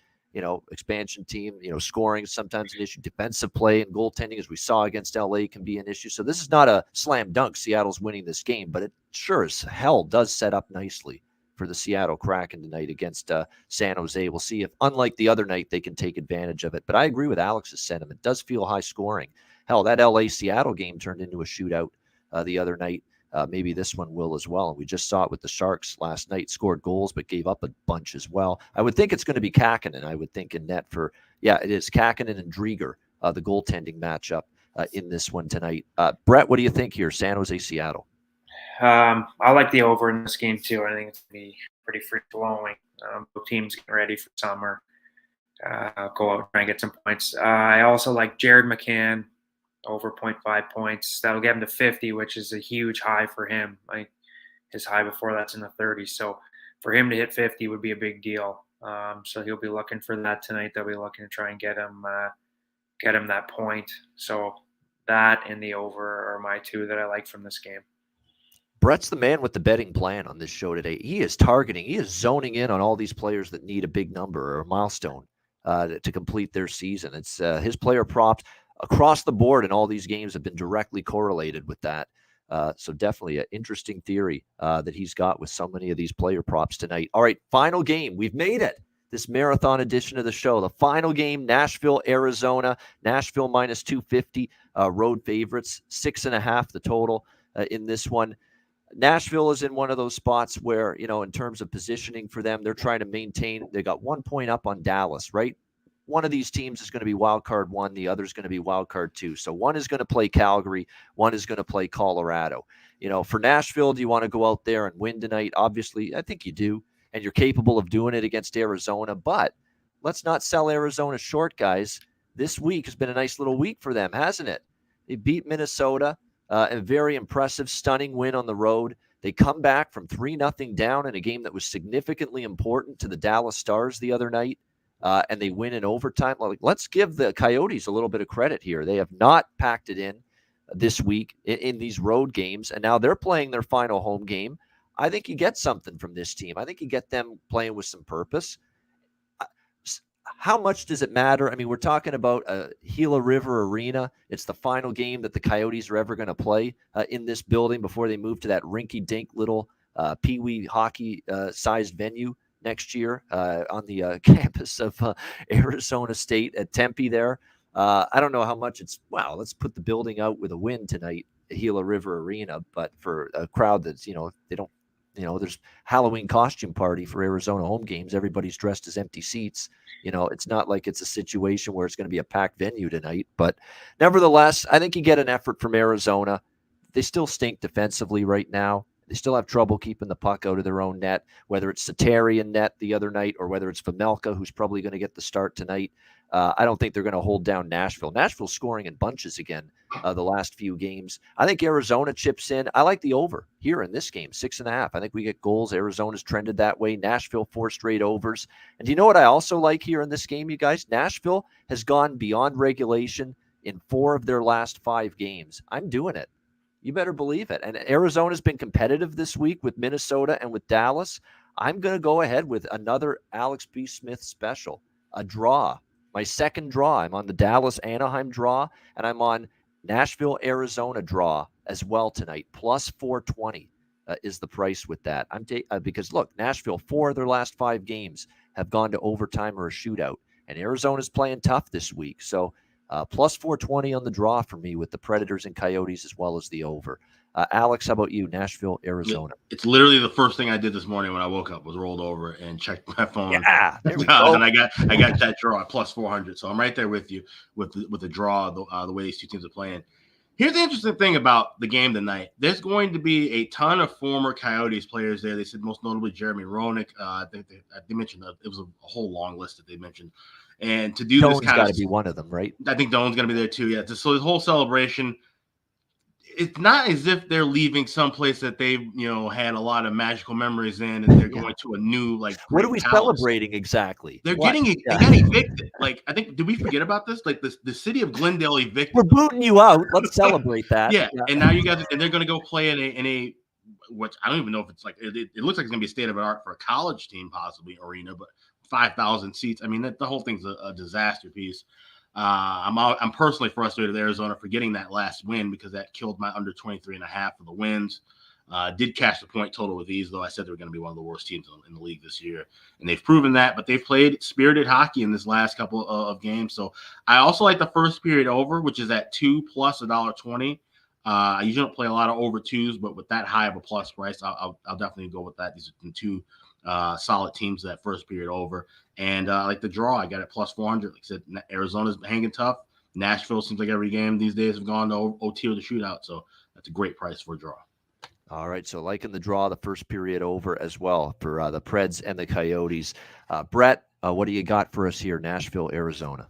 Expansion team, scoring is sometimes an issue. Defensive play and goaltending, as we saw against LA, can be an issue. So this is not a slam dunk. Seattle's winning this game, but it sure as hell does set up nicely for the Seattle Kraken tonight against San Jose. We'll see if, unlike the other night, they can take advantage of it. But I agree with Alex's sentiment. It does feel high scoring. Hell, that LA-Seattle game turned into a shootout the other night. Maybe this one will as well. And we just saw it with the Sharks last night. Scored goals, but gave up a bunch as well. I would think it's going to be Kakkonen, I would think, in net for, it is Kakkonen and Drieger, the goaltending matchup in this one tonight. Brett, what do you think here? San Jose, Seattle. I like the over in this game too. I think it's going to be pretty free-flowing. Both teams getting ready for summer. Go out and try and get some points. I also like Jared McCann over 0.5 points. That'll get him to 50, which is a huge high for him. Like his high before that's in the 30s. So for him to hit 50 would be a big deal. So he'll be looking for that tonight. They'll be looking to try and get him that point. So that and the over are my two that I like from this game. Brett's the man with the betting plan on this show today. He is zoning in on all these players that need a big number or a milestone to complete their season. It's his player props across the board in all these games have been directly correlated with that. So definitely an interesting theory that he's got with so many of these player props tonight. All right, final game. We've made it. This marathon edition of the show. The final game, Nashville, Arizona. Nashville minus 250, road favorites, 6.5 the total in this one. Nashville is in one of those spots where, in terms of positioning for them, they're trying to maintain. They got 1 point up on Dallas, right? One of these teams is going to be wild card 1. The other is going to be wild card 2. So one is going to play Calgary. One is going to play Colorado. For Nashville, do you want to go out there and win tonight? Obviously, I think you do. And you're capable of doing it against Arizona. But let's not sell Arizona short, guys. This week has been a nice little week for them, hasn't it? They beat Minnesota. A very impressive, stunning win on the road. They come back from 3-0 down in a game that was significantly important to the Dallas Stars the other night, and they win in overtime. Let's give the Coyotes a little bit of credit here. They have not packed it in this week in these road games, and now they're playing their final home game. I think you get something from this team. I think you get them playing with some purpose. How much does it matter? I mean, we're talking about Gila River Arena. It's the final game that the Coyotes are ever going to play in this building before they move to that rinky-dink little peewee hockey-sized venue next year on the campus of Arizona State at Tempe there. I don't know how much let's put the building out with a win tonight, Gila River Arena, but for a crowd that's, they don't, there's Halloween costume party for Arizona home games. Everybody's dressed as empty seats. It's not like it's a situation where it's going to be a packed venue tonight. But nevertheless, I think you get an effort from Arizona. They still stink defensively right now. They still have trouble keeping the puck out of their own net, whether it's Sateri in net the other night or whether it's Vejmelka, who's probably going to get the start tonight. I don't think they're going to hold down Nashville. Nashville's scoring in bunches again the last few games. I think Arizona chips in. I like the over here in this game, 6.5. I think we get goals. Arizona's trended that way. Nashville 4 straight overs. And do you know what I also like here in this game, you guys? Nashville has gone beyond regulation in 4 of their last 5 games. I'm doing it. You better believe it. And Arizona's been competitive this week with Minnesota and with Dallas. I'm going to go ahead with another Alex B. Smith special, a draw. My second draw. I'm on the Dallas-Anaheim draw, and I'm on Nashville-Arizona draw as well tonight. Plus 420 is the price with that. Because, look, Nashville, 4 of their last 5 games have gone to overtime or a shootout, and Arizona's playing tough this week. So plus 420 on the draw for me with the Predators and Coyotes as well as the over. Alex, how about you? Nashville, Arizona. It's literally the first thing I did this morning when I woke up was rolled over and checked my phone. Yeah, there we go. And I got that draw at plus 400. So I'm right there with you with the draw, the way these two teams are playing. Here's the interesting thing about the game tonight. There's going to be a ton of former Coyotes players there. They said most notably Jeremy Roenick. They mentioned it was a whole long list that they mentioned. And to do Doan's this kind got to be one of them, right? I think Doan's going to be there too. Yeah. So this whole celebration, it's not as if they're leaving someplace that they've, had a lot of magical memories in, and they're going to a new, what are we palace. Celebrating exactly? They got evicted. I think, did we forget about this? The city of Glendale evicted. We're booting you out. Let's celebrate that. Yeah. And now you guys, and they're going to go play in a, which I don't even know if it's it looks like it's going to be a state of the art for a college team, possibly arena, but 5,000 seats. I mean, the whole thing's a disaster piece. I'm personally frustrated with Arizona for getting that last win because that killed my under 23.5 for the wins. Did catch the point total with ease, though. I said they were going to be one of the worst teams in the league this year, and they've proven that. But they've played spirited hockey in this last couple of games. So I also like the first period over, which is at 2 plus $1.20. I usually don't play a lot of over twos, but with that high of a plus price, I'll definitely go with that. These are two solid teams that first period over, and like the draw, I got it plus 400. Like I said, Arizona's hanging tough. Nashville seems like every game these days have gone to OT or the shootout, so that's a great price for a draw. All right, so liking the draw, the first period over as well for the Preds and the Coyotes. Brett, what do you got for us here, Nashville, Arizona?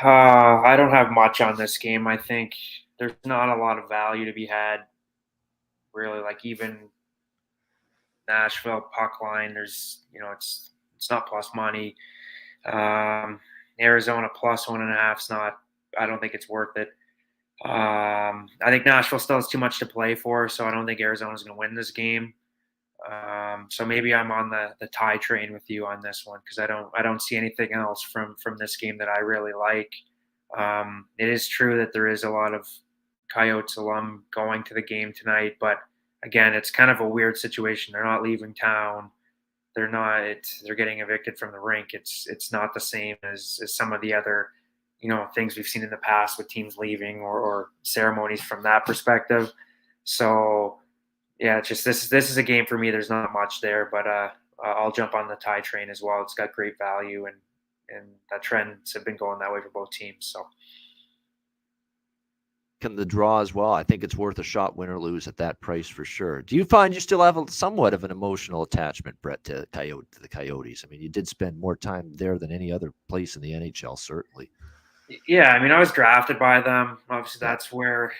I don't have much on this game. I think there's not a lot of value to be had, really. Like even Nashville puck line, there's it's not plus money. Arizona plus 1.5 is not. I don't think it's worth it. I think Nashville still has too much to play for, so I don't think Arizona's going to win this game. So maybe I'm on the tie train with you on this one because I don't see anything else from this game that I really like. It is true that there is a lot of Coyotes alum going to the game tonight, but again, it's kind of a weird situation. They're not leaving town. They're getting evicted from the rink. It's not the same as some of the other things we've seen in the past with teams leaving or ceremonies from that perspective. So yeah, it's just this is a game for me. There's not much there, but I'll jump on the tie train as well. It's got great value, and that trends have been going that way for both teams. So can the draw as well. I think it's worth a shot, win or lose, at that price for sure. Do you find you still have somewhat of an emotional attachment, Brett, to the Coyotes? I mean, you did spend more time there than any other place in the NHL, certainly. Yeah, I mean, I was drafted by them. Obviously, that's where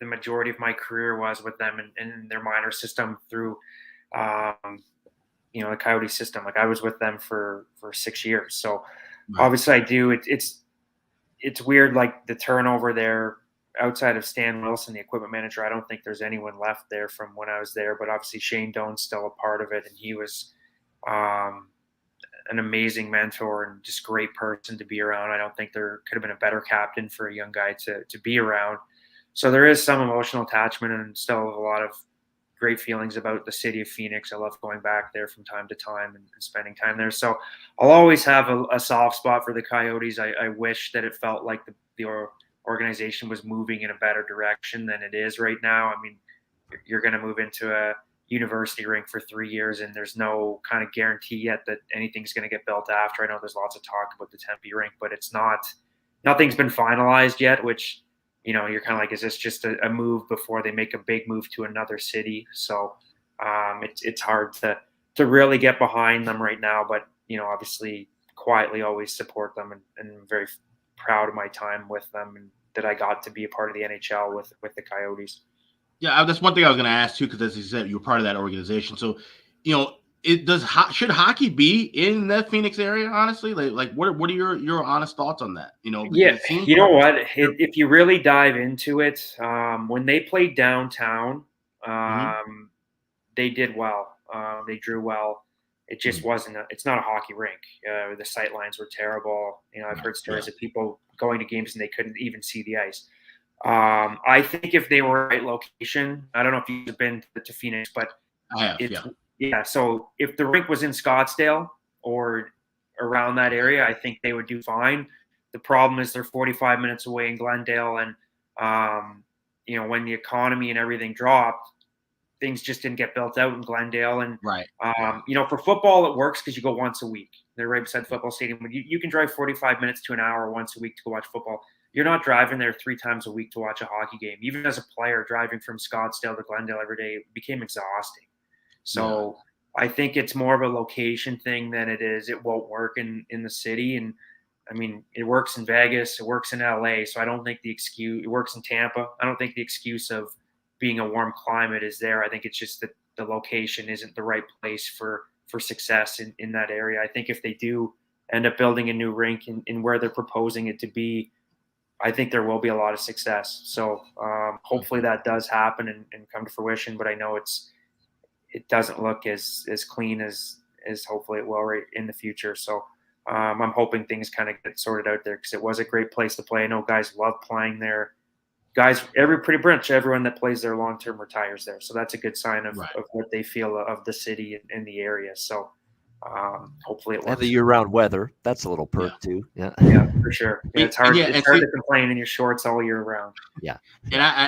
the majority of my career was with them in their minor system through, the Coyote system. Like I was with them for 6 years. So obviously I do. It's weird, like the turnover there outside of Stan Wilson, the equipment manager. I don't think there's anyone left there from when I was there, but obviously Shane Doan's still a part of it. And he was an amazing mentor and just great person to be around. I don't think there could have been a better captain for a young guy to be around. So there is some emotional attachment and still a lot of great feelings about the city of Phoenix. I love going back there from time to time and spending time there. So I'll always have a soft spot for the Coyotes. I wish that it felt like the organization was moving in a better direction than it is right now. I mean, you're going to move into a university rink for 3 years, and there's no kind of guarantee yet that anything's going to get built after. I know there's lots of talk about the Tempe rink, but nothing's been finalized yet, which, you're kind of like, is this just a move before they make a big move to another city? So it's hard to really get behind them right now, but, obviously quietly always support them and I'm very proud of my time with them and that I got to be a part of the NHL with the Coyotes. Yeah, that's one thing I was going to ask too, because as you said, you were part of that organization. So, should hockey be in the Phoenix area? Honestly, like what are your honest thoughts on that? Yeah, you know what? If you really dive into it, when they played downtown, they did well. They drew well. It just wasn't. It's not a hockey rink. The sight lines were terrible. I've heard stories of people going to games and they couldn't even see the ice. I think if they were right location, I don't know if you've been to Phoenix, but I have. Yeah. So if the rink was in Scottsdale or around that area, I think they would do fine. The problem is they're 45 minutes away in Glendale, and when the economy and everything dropped, things just didn't get built out in Glendale. And for football, it works because you go once a week. They're right beside the football stadium. You can drive 45 minutes to an hour once a week to go watch football. You're not driving there 3 times a week to watch a hockey game. Even as a player, driving from Scottsdale to Glendale every day became exhausting. So I think it's more of a location thing than it won't work in the city. And I mean, it works in Vegas, it works in LA. So I don't think it works in Tampa. I don't think the excuse of being a warm climate is there. I think it's just that the location isn't the right place for success in that area. I think if they do end up building a new rink in where they're proposing it to be, I think there will be a lot of success. So hopefully that does happen and come to fruition. But I know it doesn't look as clean as hopefully it will right in the future. So I'm hoping things kind of get sorted out there because it was a great place to play. I know guys love playing there. guys, pretty much everyone that plays there long-term retires there. So that's a good sign of what they feel of the city and the area. So hopefully it works. And the year-round weather, that's a little perk too. Yeah, for sure. Yeah, it's hard to complain in your shorts all year round. Yeah. And I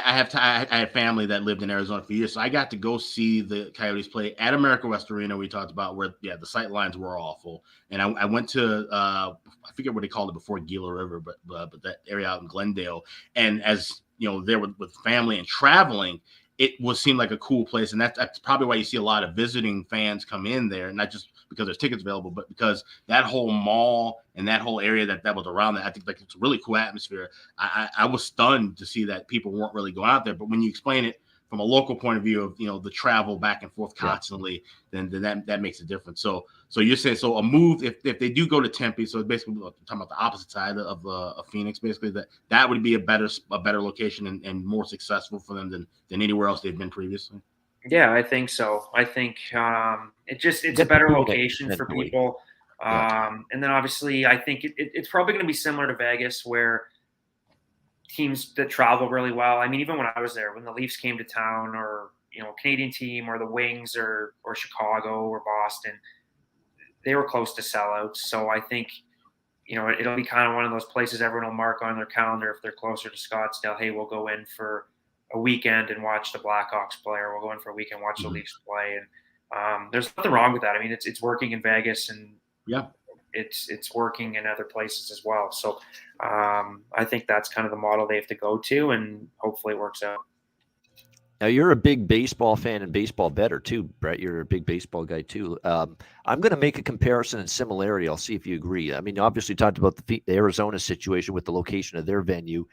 had family that lived in Arizona for years, so I got to go see the Coyotes play at America West Arena. We talked about where the sight lines were awful, and I went to I forget what they called it before, Gila River, but that area out in Glendale. And as you know, there with family and traveling, it seemed like a cool place, and that's probably why you see a lot of visiting fans come in there, not just because there's tickets available, but because that whole mall and that whole area that was around that, I think like it's a really cool atmosphere. I was stunned to see that people weren't really going out there, but when you explain it from a local point of view of the travel back and forth constantly, then that makes a difference. So you're saying a move if they do go to Tempe, so basically we're talking about the opposite side of Phoenix, basically that would be a better location and more successful for them than anywhere else they've been previously. Yeah, I think so. I think it's a better location for people. And then obviously I think it's probably going to be similar to Vegas, where teams that travel really well. I mean, even when I was there, when the Leafs came to town, or Canadian team, or the Wings, or Chicago or Boston, they were close to sellouts. So I think it'll be kind of one of those places everyone will mark on their calendar if they're closer to Scottsdale. Hey, we'll go in for a weekend and watch the Blackhawks play, or we'll go in for a weekend and watch the Leafs play. And there's nothing wrong with that. I mean, it's working in Vegas, and it's working in other places as well. So I think that's kind of the model they have to go to, and hopefully it works out. Now, you're a big baseball fan and baseball bettor too, Brett. You're a big baseball guy too. I'm going to make a comparison and similarity. I'll see if you agree. I mean, obviously talked about the Arizona situation with the location of their venue.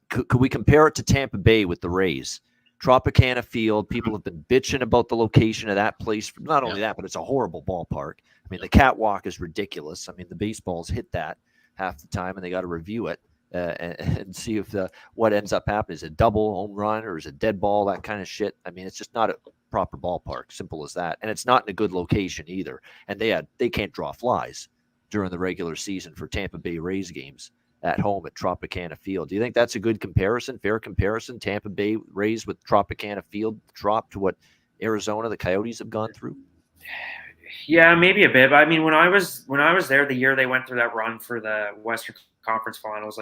Could we compare it to Tampa Bay with the Rays? Tropicana Field, people have been bitching about the location of that place. Not only that, but it's a horrible ballpark. I mean, the catwalk is ridiculous. I mean, the baseballs hit that half the time, and they got to review it and see if what ends up happening. Is it a double home run, or is it dead ball, that kind of shit? I mean, it's just not a proper ballpark, simple as that. And it's not in a good location either. And they can't draw flies during the regular season for Tampa Bay Rays games at home at Tropicana Field. Do you think that's a good comparison, fair comparison? Tampa Bay Rays with Tropicana Field drop to what Arizona, the Coyotes, have gone through? Yeah, maybe a bit. I mean, when I was there, the year they went through that run for the Western Conference Finals,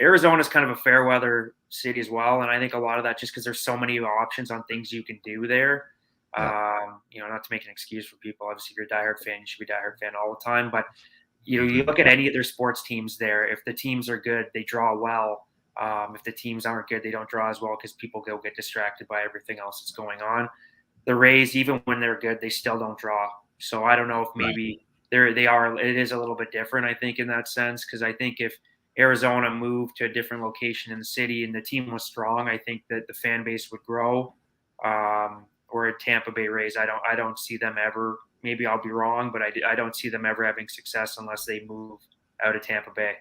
Arizona's kind of a fair weather city as well, and I think a lot of that just because there's so many options on things you can do there. Not to make an excuse for people. Obviously, if you're a diehard fan, you should be a diehard fan all the time, but you look at any of their sports teams there. If the teams are good, they draw well. If the teams aren't good, they don't draw as well because people go get distracted by everything else that's going on. The Rays, even when they're good, they still don't draw. So I don't know if maybe they are. It is a little bit different, I think, in that sense, because I think if Arizona moved to a different location in the city and the team was strong, I think that the fan base would grow. Or at Tampa Bay Rays, I don't see them ever. Maybe I'll be wrong, but I don't see them ever having success unless they move out of Tampa Bay.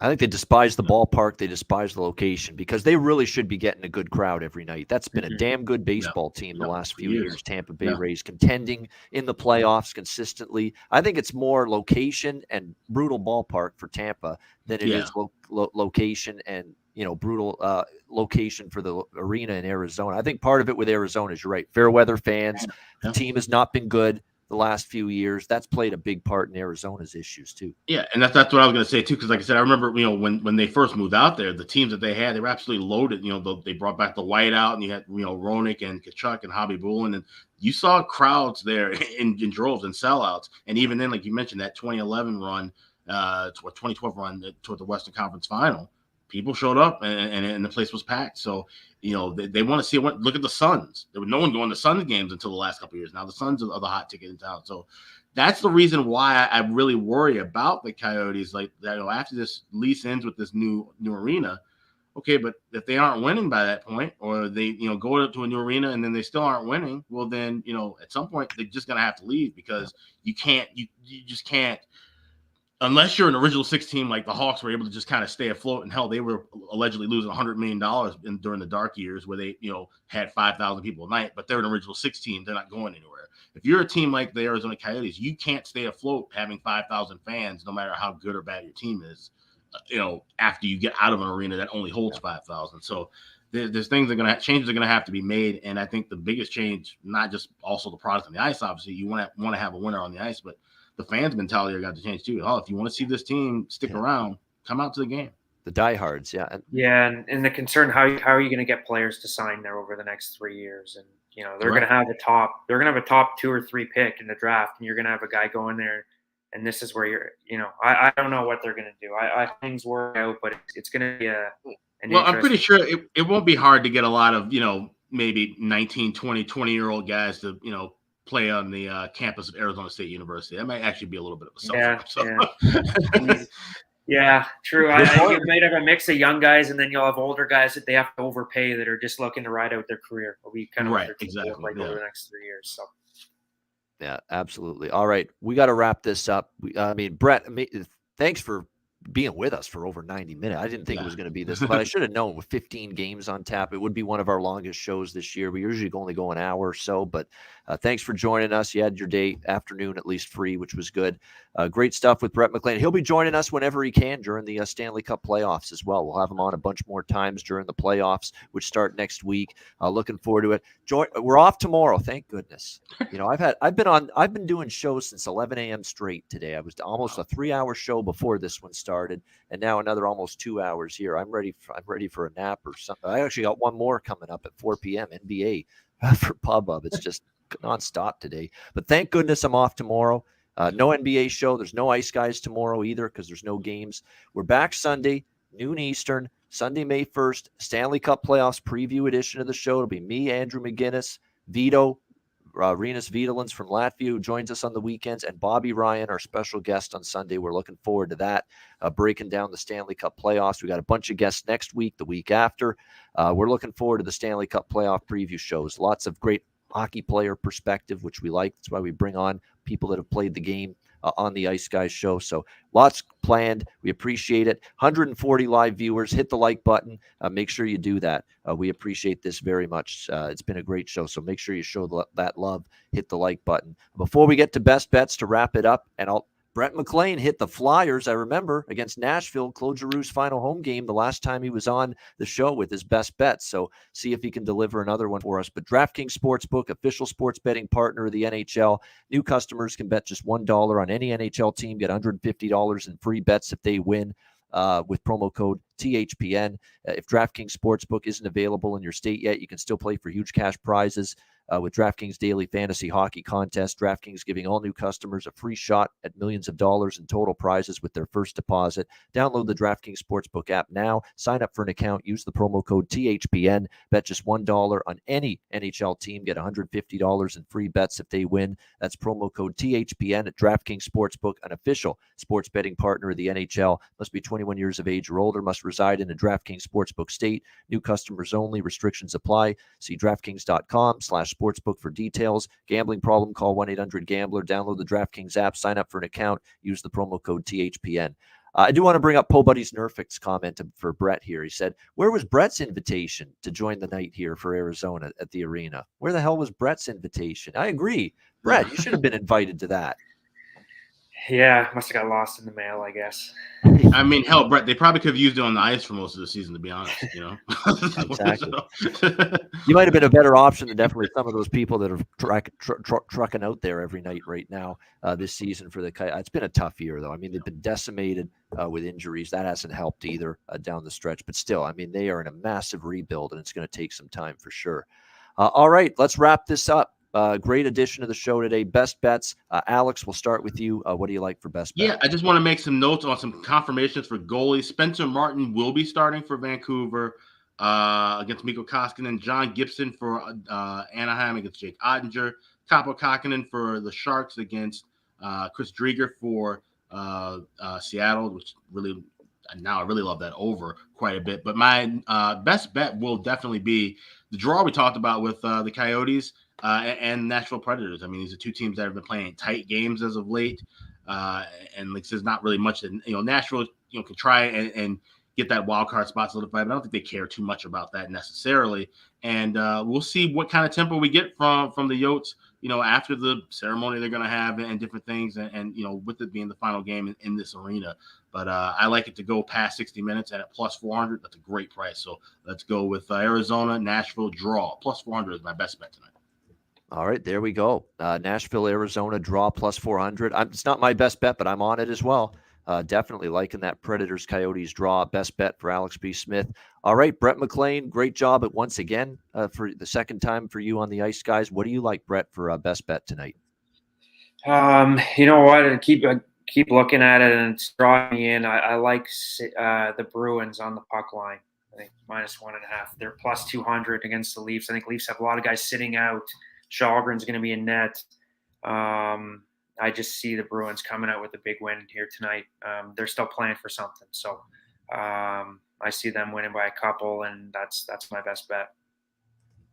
I think they despise the ballpark. They despise the location because they really should be getting a good crowd every night. That's been a damn good baseball team the last few years. Tampa Bay Rays contending in the playoffs consistently. I think it's more location and brutal ballpark for Tampa than it is location and brutal location for the arena in Arizona. I think part of it with Arizona is, you're right, fair weather fans. The team has not been good the last few years. That's played a big part in Arizona's issues too. Yeah, and that's what I was going to say too, because like I said, I remember when they first moved out there, the teams that they were absolutely loaded. They brought back the whiteout, and you had Ronick and Kachuk and Hobby Bullen, and you saw crowds there in droves and sellouts. And even then, like you mentioned, that 2011 run, 2012 run toward the Western Conference Final, people showed up and the place was packed. So they want to see it. Look at the Suns. There was no one going to Suns games until the last couple of years. Now the Suns are the hot ticket in town. So that's the reason why I really worry about the Coyotes. Like that, after this lease ends with this new arena, okay, but if they aren't winning by that point, or they go to a new arena and then they still aren't winning, well then at some point they're just gonna have to leave, because you just can't. Unless you're an original six team like the Hawks were able to just kind of stay afloat, and hell, they were allegedly losing $100 million during the dark years where they, had 5,000 people a night, but they're an original six team. They're not going anywhere. If you're a team like the Arizona Coyotes, you can't stay afloat having 5,000 fans, no matter how good or bad your team is. after you get out of an arena that only holds 5,000. So there's things changes are going to have to be made. And I think the biggest change, not just also the product on the ice, obviously you want to have a winner on the ice, but the fans' mentality are got to change too. Oh, if you want to see this team stick around, come out to the game. The diehards, yeah. And the concern, how are you going to get players to sign there over the next 3 years? And they're going to have a top 2 or 3 pick in the draft, and you're going to have a guy go in there, and this is where I don't know what they're going to do. I things work out, but it's going to be I'm pretty sure it won't be hard to get a lot of maybe 19, 20-year-old guys to play on the campus of Arizona State University. That might actually be a little bit of a self. Yeah, true. You might have a mix of young guys, and then you'll have older guys that they have to overpay that are just looking to ride out their career. We kind of over the next 3 years. So. Yeah, absolutely. All right, we got to wrap this up. Brett, thanks for being with us for over 90 minutes. I didn't think it was going to be this, but I should have known with 15 games on tap, it would be one of our longest shows this year. We usually only go an hour or so, but thanks for joining us. You had your afternoon at least free, which was good. Great stuff with Brett McLean. He'll be joining us whenever he can during the Stanley Cup playoffs as well. We'll have him on a bunch more times during the playoffs, which start next week. Looking forward to it. We're off tomorrow. Thank goodness. I've been doing shows since 11 a.m. straight today. I was almost a 3-hour show before this one started, and now another almost 2 hours here. I'm ready for a nap or something. I actually got one more coming up at 4 p.m. NBA for Pub Up. It's just nonstop today. But thank goodness I'm off tomorrow. No NBA show. There's no Ice Guys tomorrow either because there's no games. We're back Sunday, noon Eastern, Sunday, May 1st, Stanley Cup Playoffs preview edition of the show. It'll be me, Andrew McGinnis, Vito, Rinus Vitalins from Latvia, who joins us on the weekends, and Bobby Ryan, our special guest on Sunday. We're looking forward to that, breaking down the Stanley Cup playoffs. We got a bunch of guests next week, the week after. We're looking forward to the Stanley Cup playoff preview shows. Lots of great hockey player perspective, which we like. That's why we bring on people that have played the game on the Ice Guys show. So lots planned. We appreciate it. 140 live viewers. Hit the like button. Make sure you do that. We appreciate this very much. It's been a great show. So make sure you show that love. Hit the like button. Before we get to best bets to wrap it up, and Brett McLean hit the Flyers, I remember, against Nashville, Claude Giroux's final home game the last time he was on the show with his best bets. So see if he can deliver another one for us. But DraftKings Sportsbook, official sports betting partner of the NHL. New customers can bet just $1 on any NHL team, get $150 in free bets if they win with promo code THPN. If DraftKings Sportsbook isn't available in your state yet, you can still play for huge cash prizes. With DraftKings Daily Fantasy Hockey Contest, DraftKings giving all new customers a free shot at millions of dollars in total prizes with their first deposit. Download the DraftKings Sportsbook app now. Sign up for an account. Use the promo code THPN. Bet just $1 on any NHL team. Get $150 in free bets if they win. That's promo code THPN at DraftKings Sportsbook, an official sports betting partner of the NHL. Must be 21 years of age or older. Must reside in a DraftKings Sportsbook state. New customers only. Restrictions apply. See DraftKings.com/sportsbook for details. Gambling problem? Call 1-800-GAMBLER. Download the DraftKings app. Sign up for an account. Use the promo code THPN. I do want to bring up Po Buddy's Nerfix comment for Brett here. He said, where was Brett's invitation to join the night here for Arizona at the arena? Where the hell was Brett's invitation? I agree. Brett, you should have been invited to that. Yeah, must have got lost in the mail, I guess. I mean, hell, Brett, they probably could have used it on the ice for most of the season, to be honest. Exactly. You might have been a better option than definitely some of those people that are trucking out there every night right now this season for the Coyotes. It's been a tough year, though. I mean, they've been decimated with injuries. That hasn't helped either down the stretch. But still, I mean, they are in a massive rebuild, and it's going to take some time for sure. All right, let's wrap this up. Great addition to the show today. Best bets. Alex, we'll start with you. What do you like for best bets? Yeah, I just want to make some notes on some confirmations for goalies. Spencer Martin will be starting for Vancouver against Mikko Koskinen. John Gibson for Anaheim against Jake Ottinger. Kaapo Kähkönen for the Sharks against Chris Driedger for Seattle, which really now I really love that over quite a bit. But my best bet will definitely be the draw we talked about with the Coyotes and Nashville Predators. I mean, these are two teams that have been playing tight games as of late. And like there's not really much that, Nashville, can try and get that wild card spot solidified, but I don't think they care too much about that necessarily. And we'll see what kind of tempo we get from the Yotes, after the ceremony they're going to have and different things. And with it being the final game in this arena. But I like it to go past 60 minutes, and at plus 400, that's a great price. So let's go with Arizona, Nashville draw. Plus 400 is my best bet tonight. All right, there we go. Nashville, Arizona draw plus 400. It's not my best bet, but I'm on it as well. Definitely liking that Predators Coyotes draw. Best bet for Alex B. Smith. All right, Brett McLean, great job at once again for the second time for you on the ice, guys. What do you like, Brett, for best bet tonight? You know what? I keep looking at it, and it's drawing me in. I like the Bruins on the puck line. I think -1.5. They're plus 200 against the Leafs. I think Leafs have a lot of guys sitting out. Shalgren's going to be in net. I just see the Bruins coming out with a big win here tonight. They're still playing for something. So I see them winning by a couple, and that's my best bet.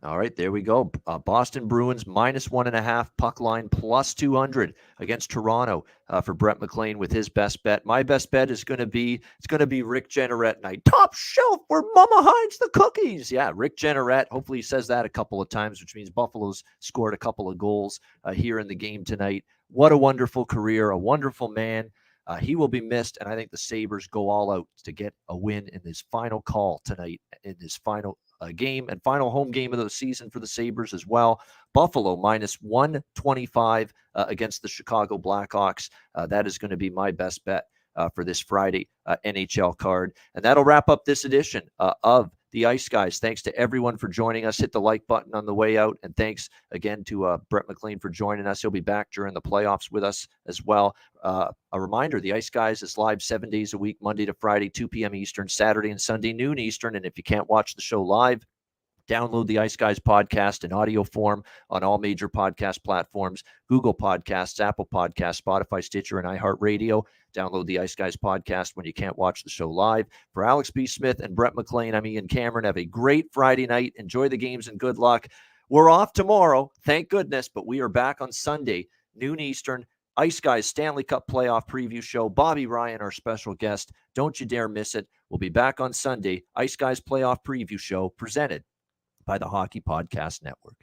All right, there we go. Boston Bruins -1.5, puck line plus 200 against Toronto for Brett McLean with his best bet. My best bet is going to be Rick Jeanneret night. Top shelf where Mama hides the cookies. Yeah, Rick Jeanneret. Hopefully he says that a couple of times, which means Buffalo's scored a couple of goals here in the game tonight. What a wonderful career, a wonderful man. He will be missed, and I think the Sabres go all out to get a win in his final call tonight, in his final game and final home game of the season for the Sabres as well. Buffalo -125 against the Chicago Blackhawks. That is going to be my best bet for this Friday NHL card. And that'll wrap up this edition of the Ice Guys. Thanks to everyone for joining us. Hit the like button on the way out. And thanks again to Brett McLean for joining us. He'll be back during the playoffs with us as well. A reminder, the Ice Guys is live 7 days a week, Monday to Friday, 2 p.m. Eastern, Saturday and Sunday, noon Eastern. And if you can't watch the show live, download the Ice Guys podcast in audio form on all major podcast platforms, Google Podcasts, Apple Podcasts, Spotify, Stitcher, and iHeartRadio. Download the Ice Guys podcast when you can't watch the show live. For Alex B. Smith and Brett McLean, I'm Ian Cameron. Have a great Friday night. Enjoy the games and good luck. We're off tomorrow, thank goodness, but we are back on Sunday, noon Eastern. Ice Guys Stanley Cup playoff preview show. Bobby Ryan, our special guest. Don't you dare miss it. We'll be back on Sunday. Ice Guys playoff preview show presented by the Hockey Podcast Network.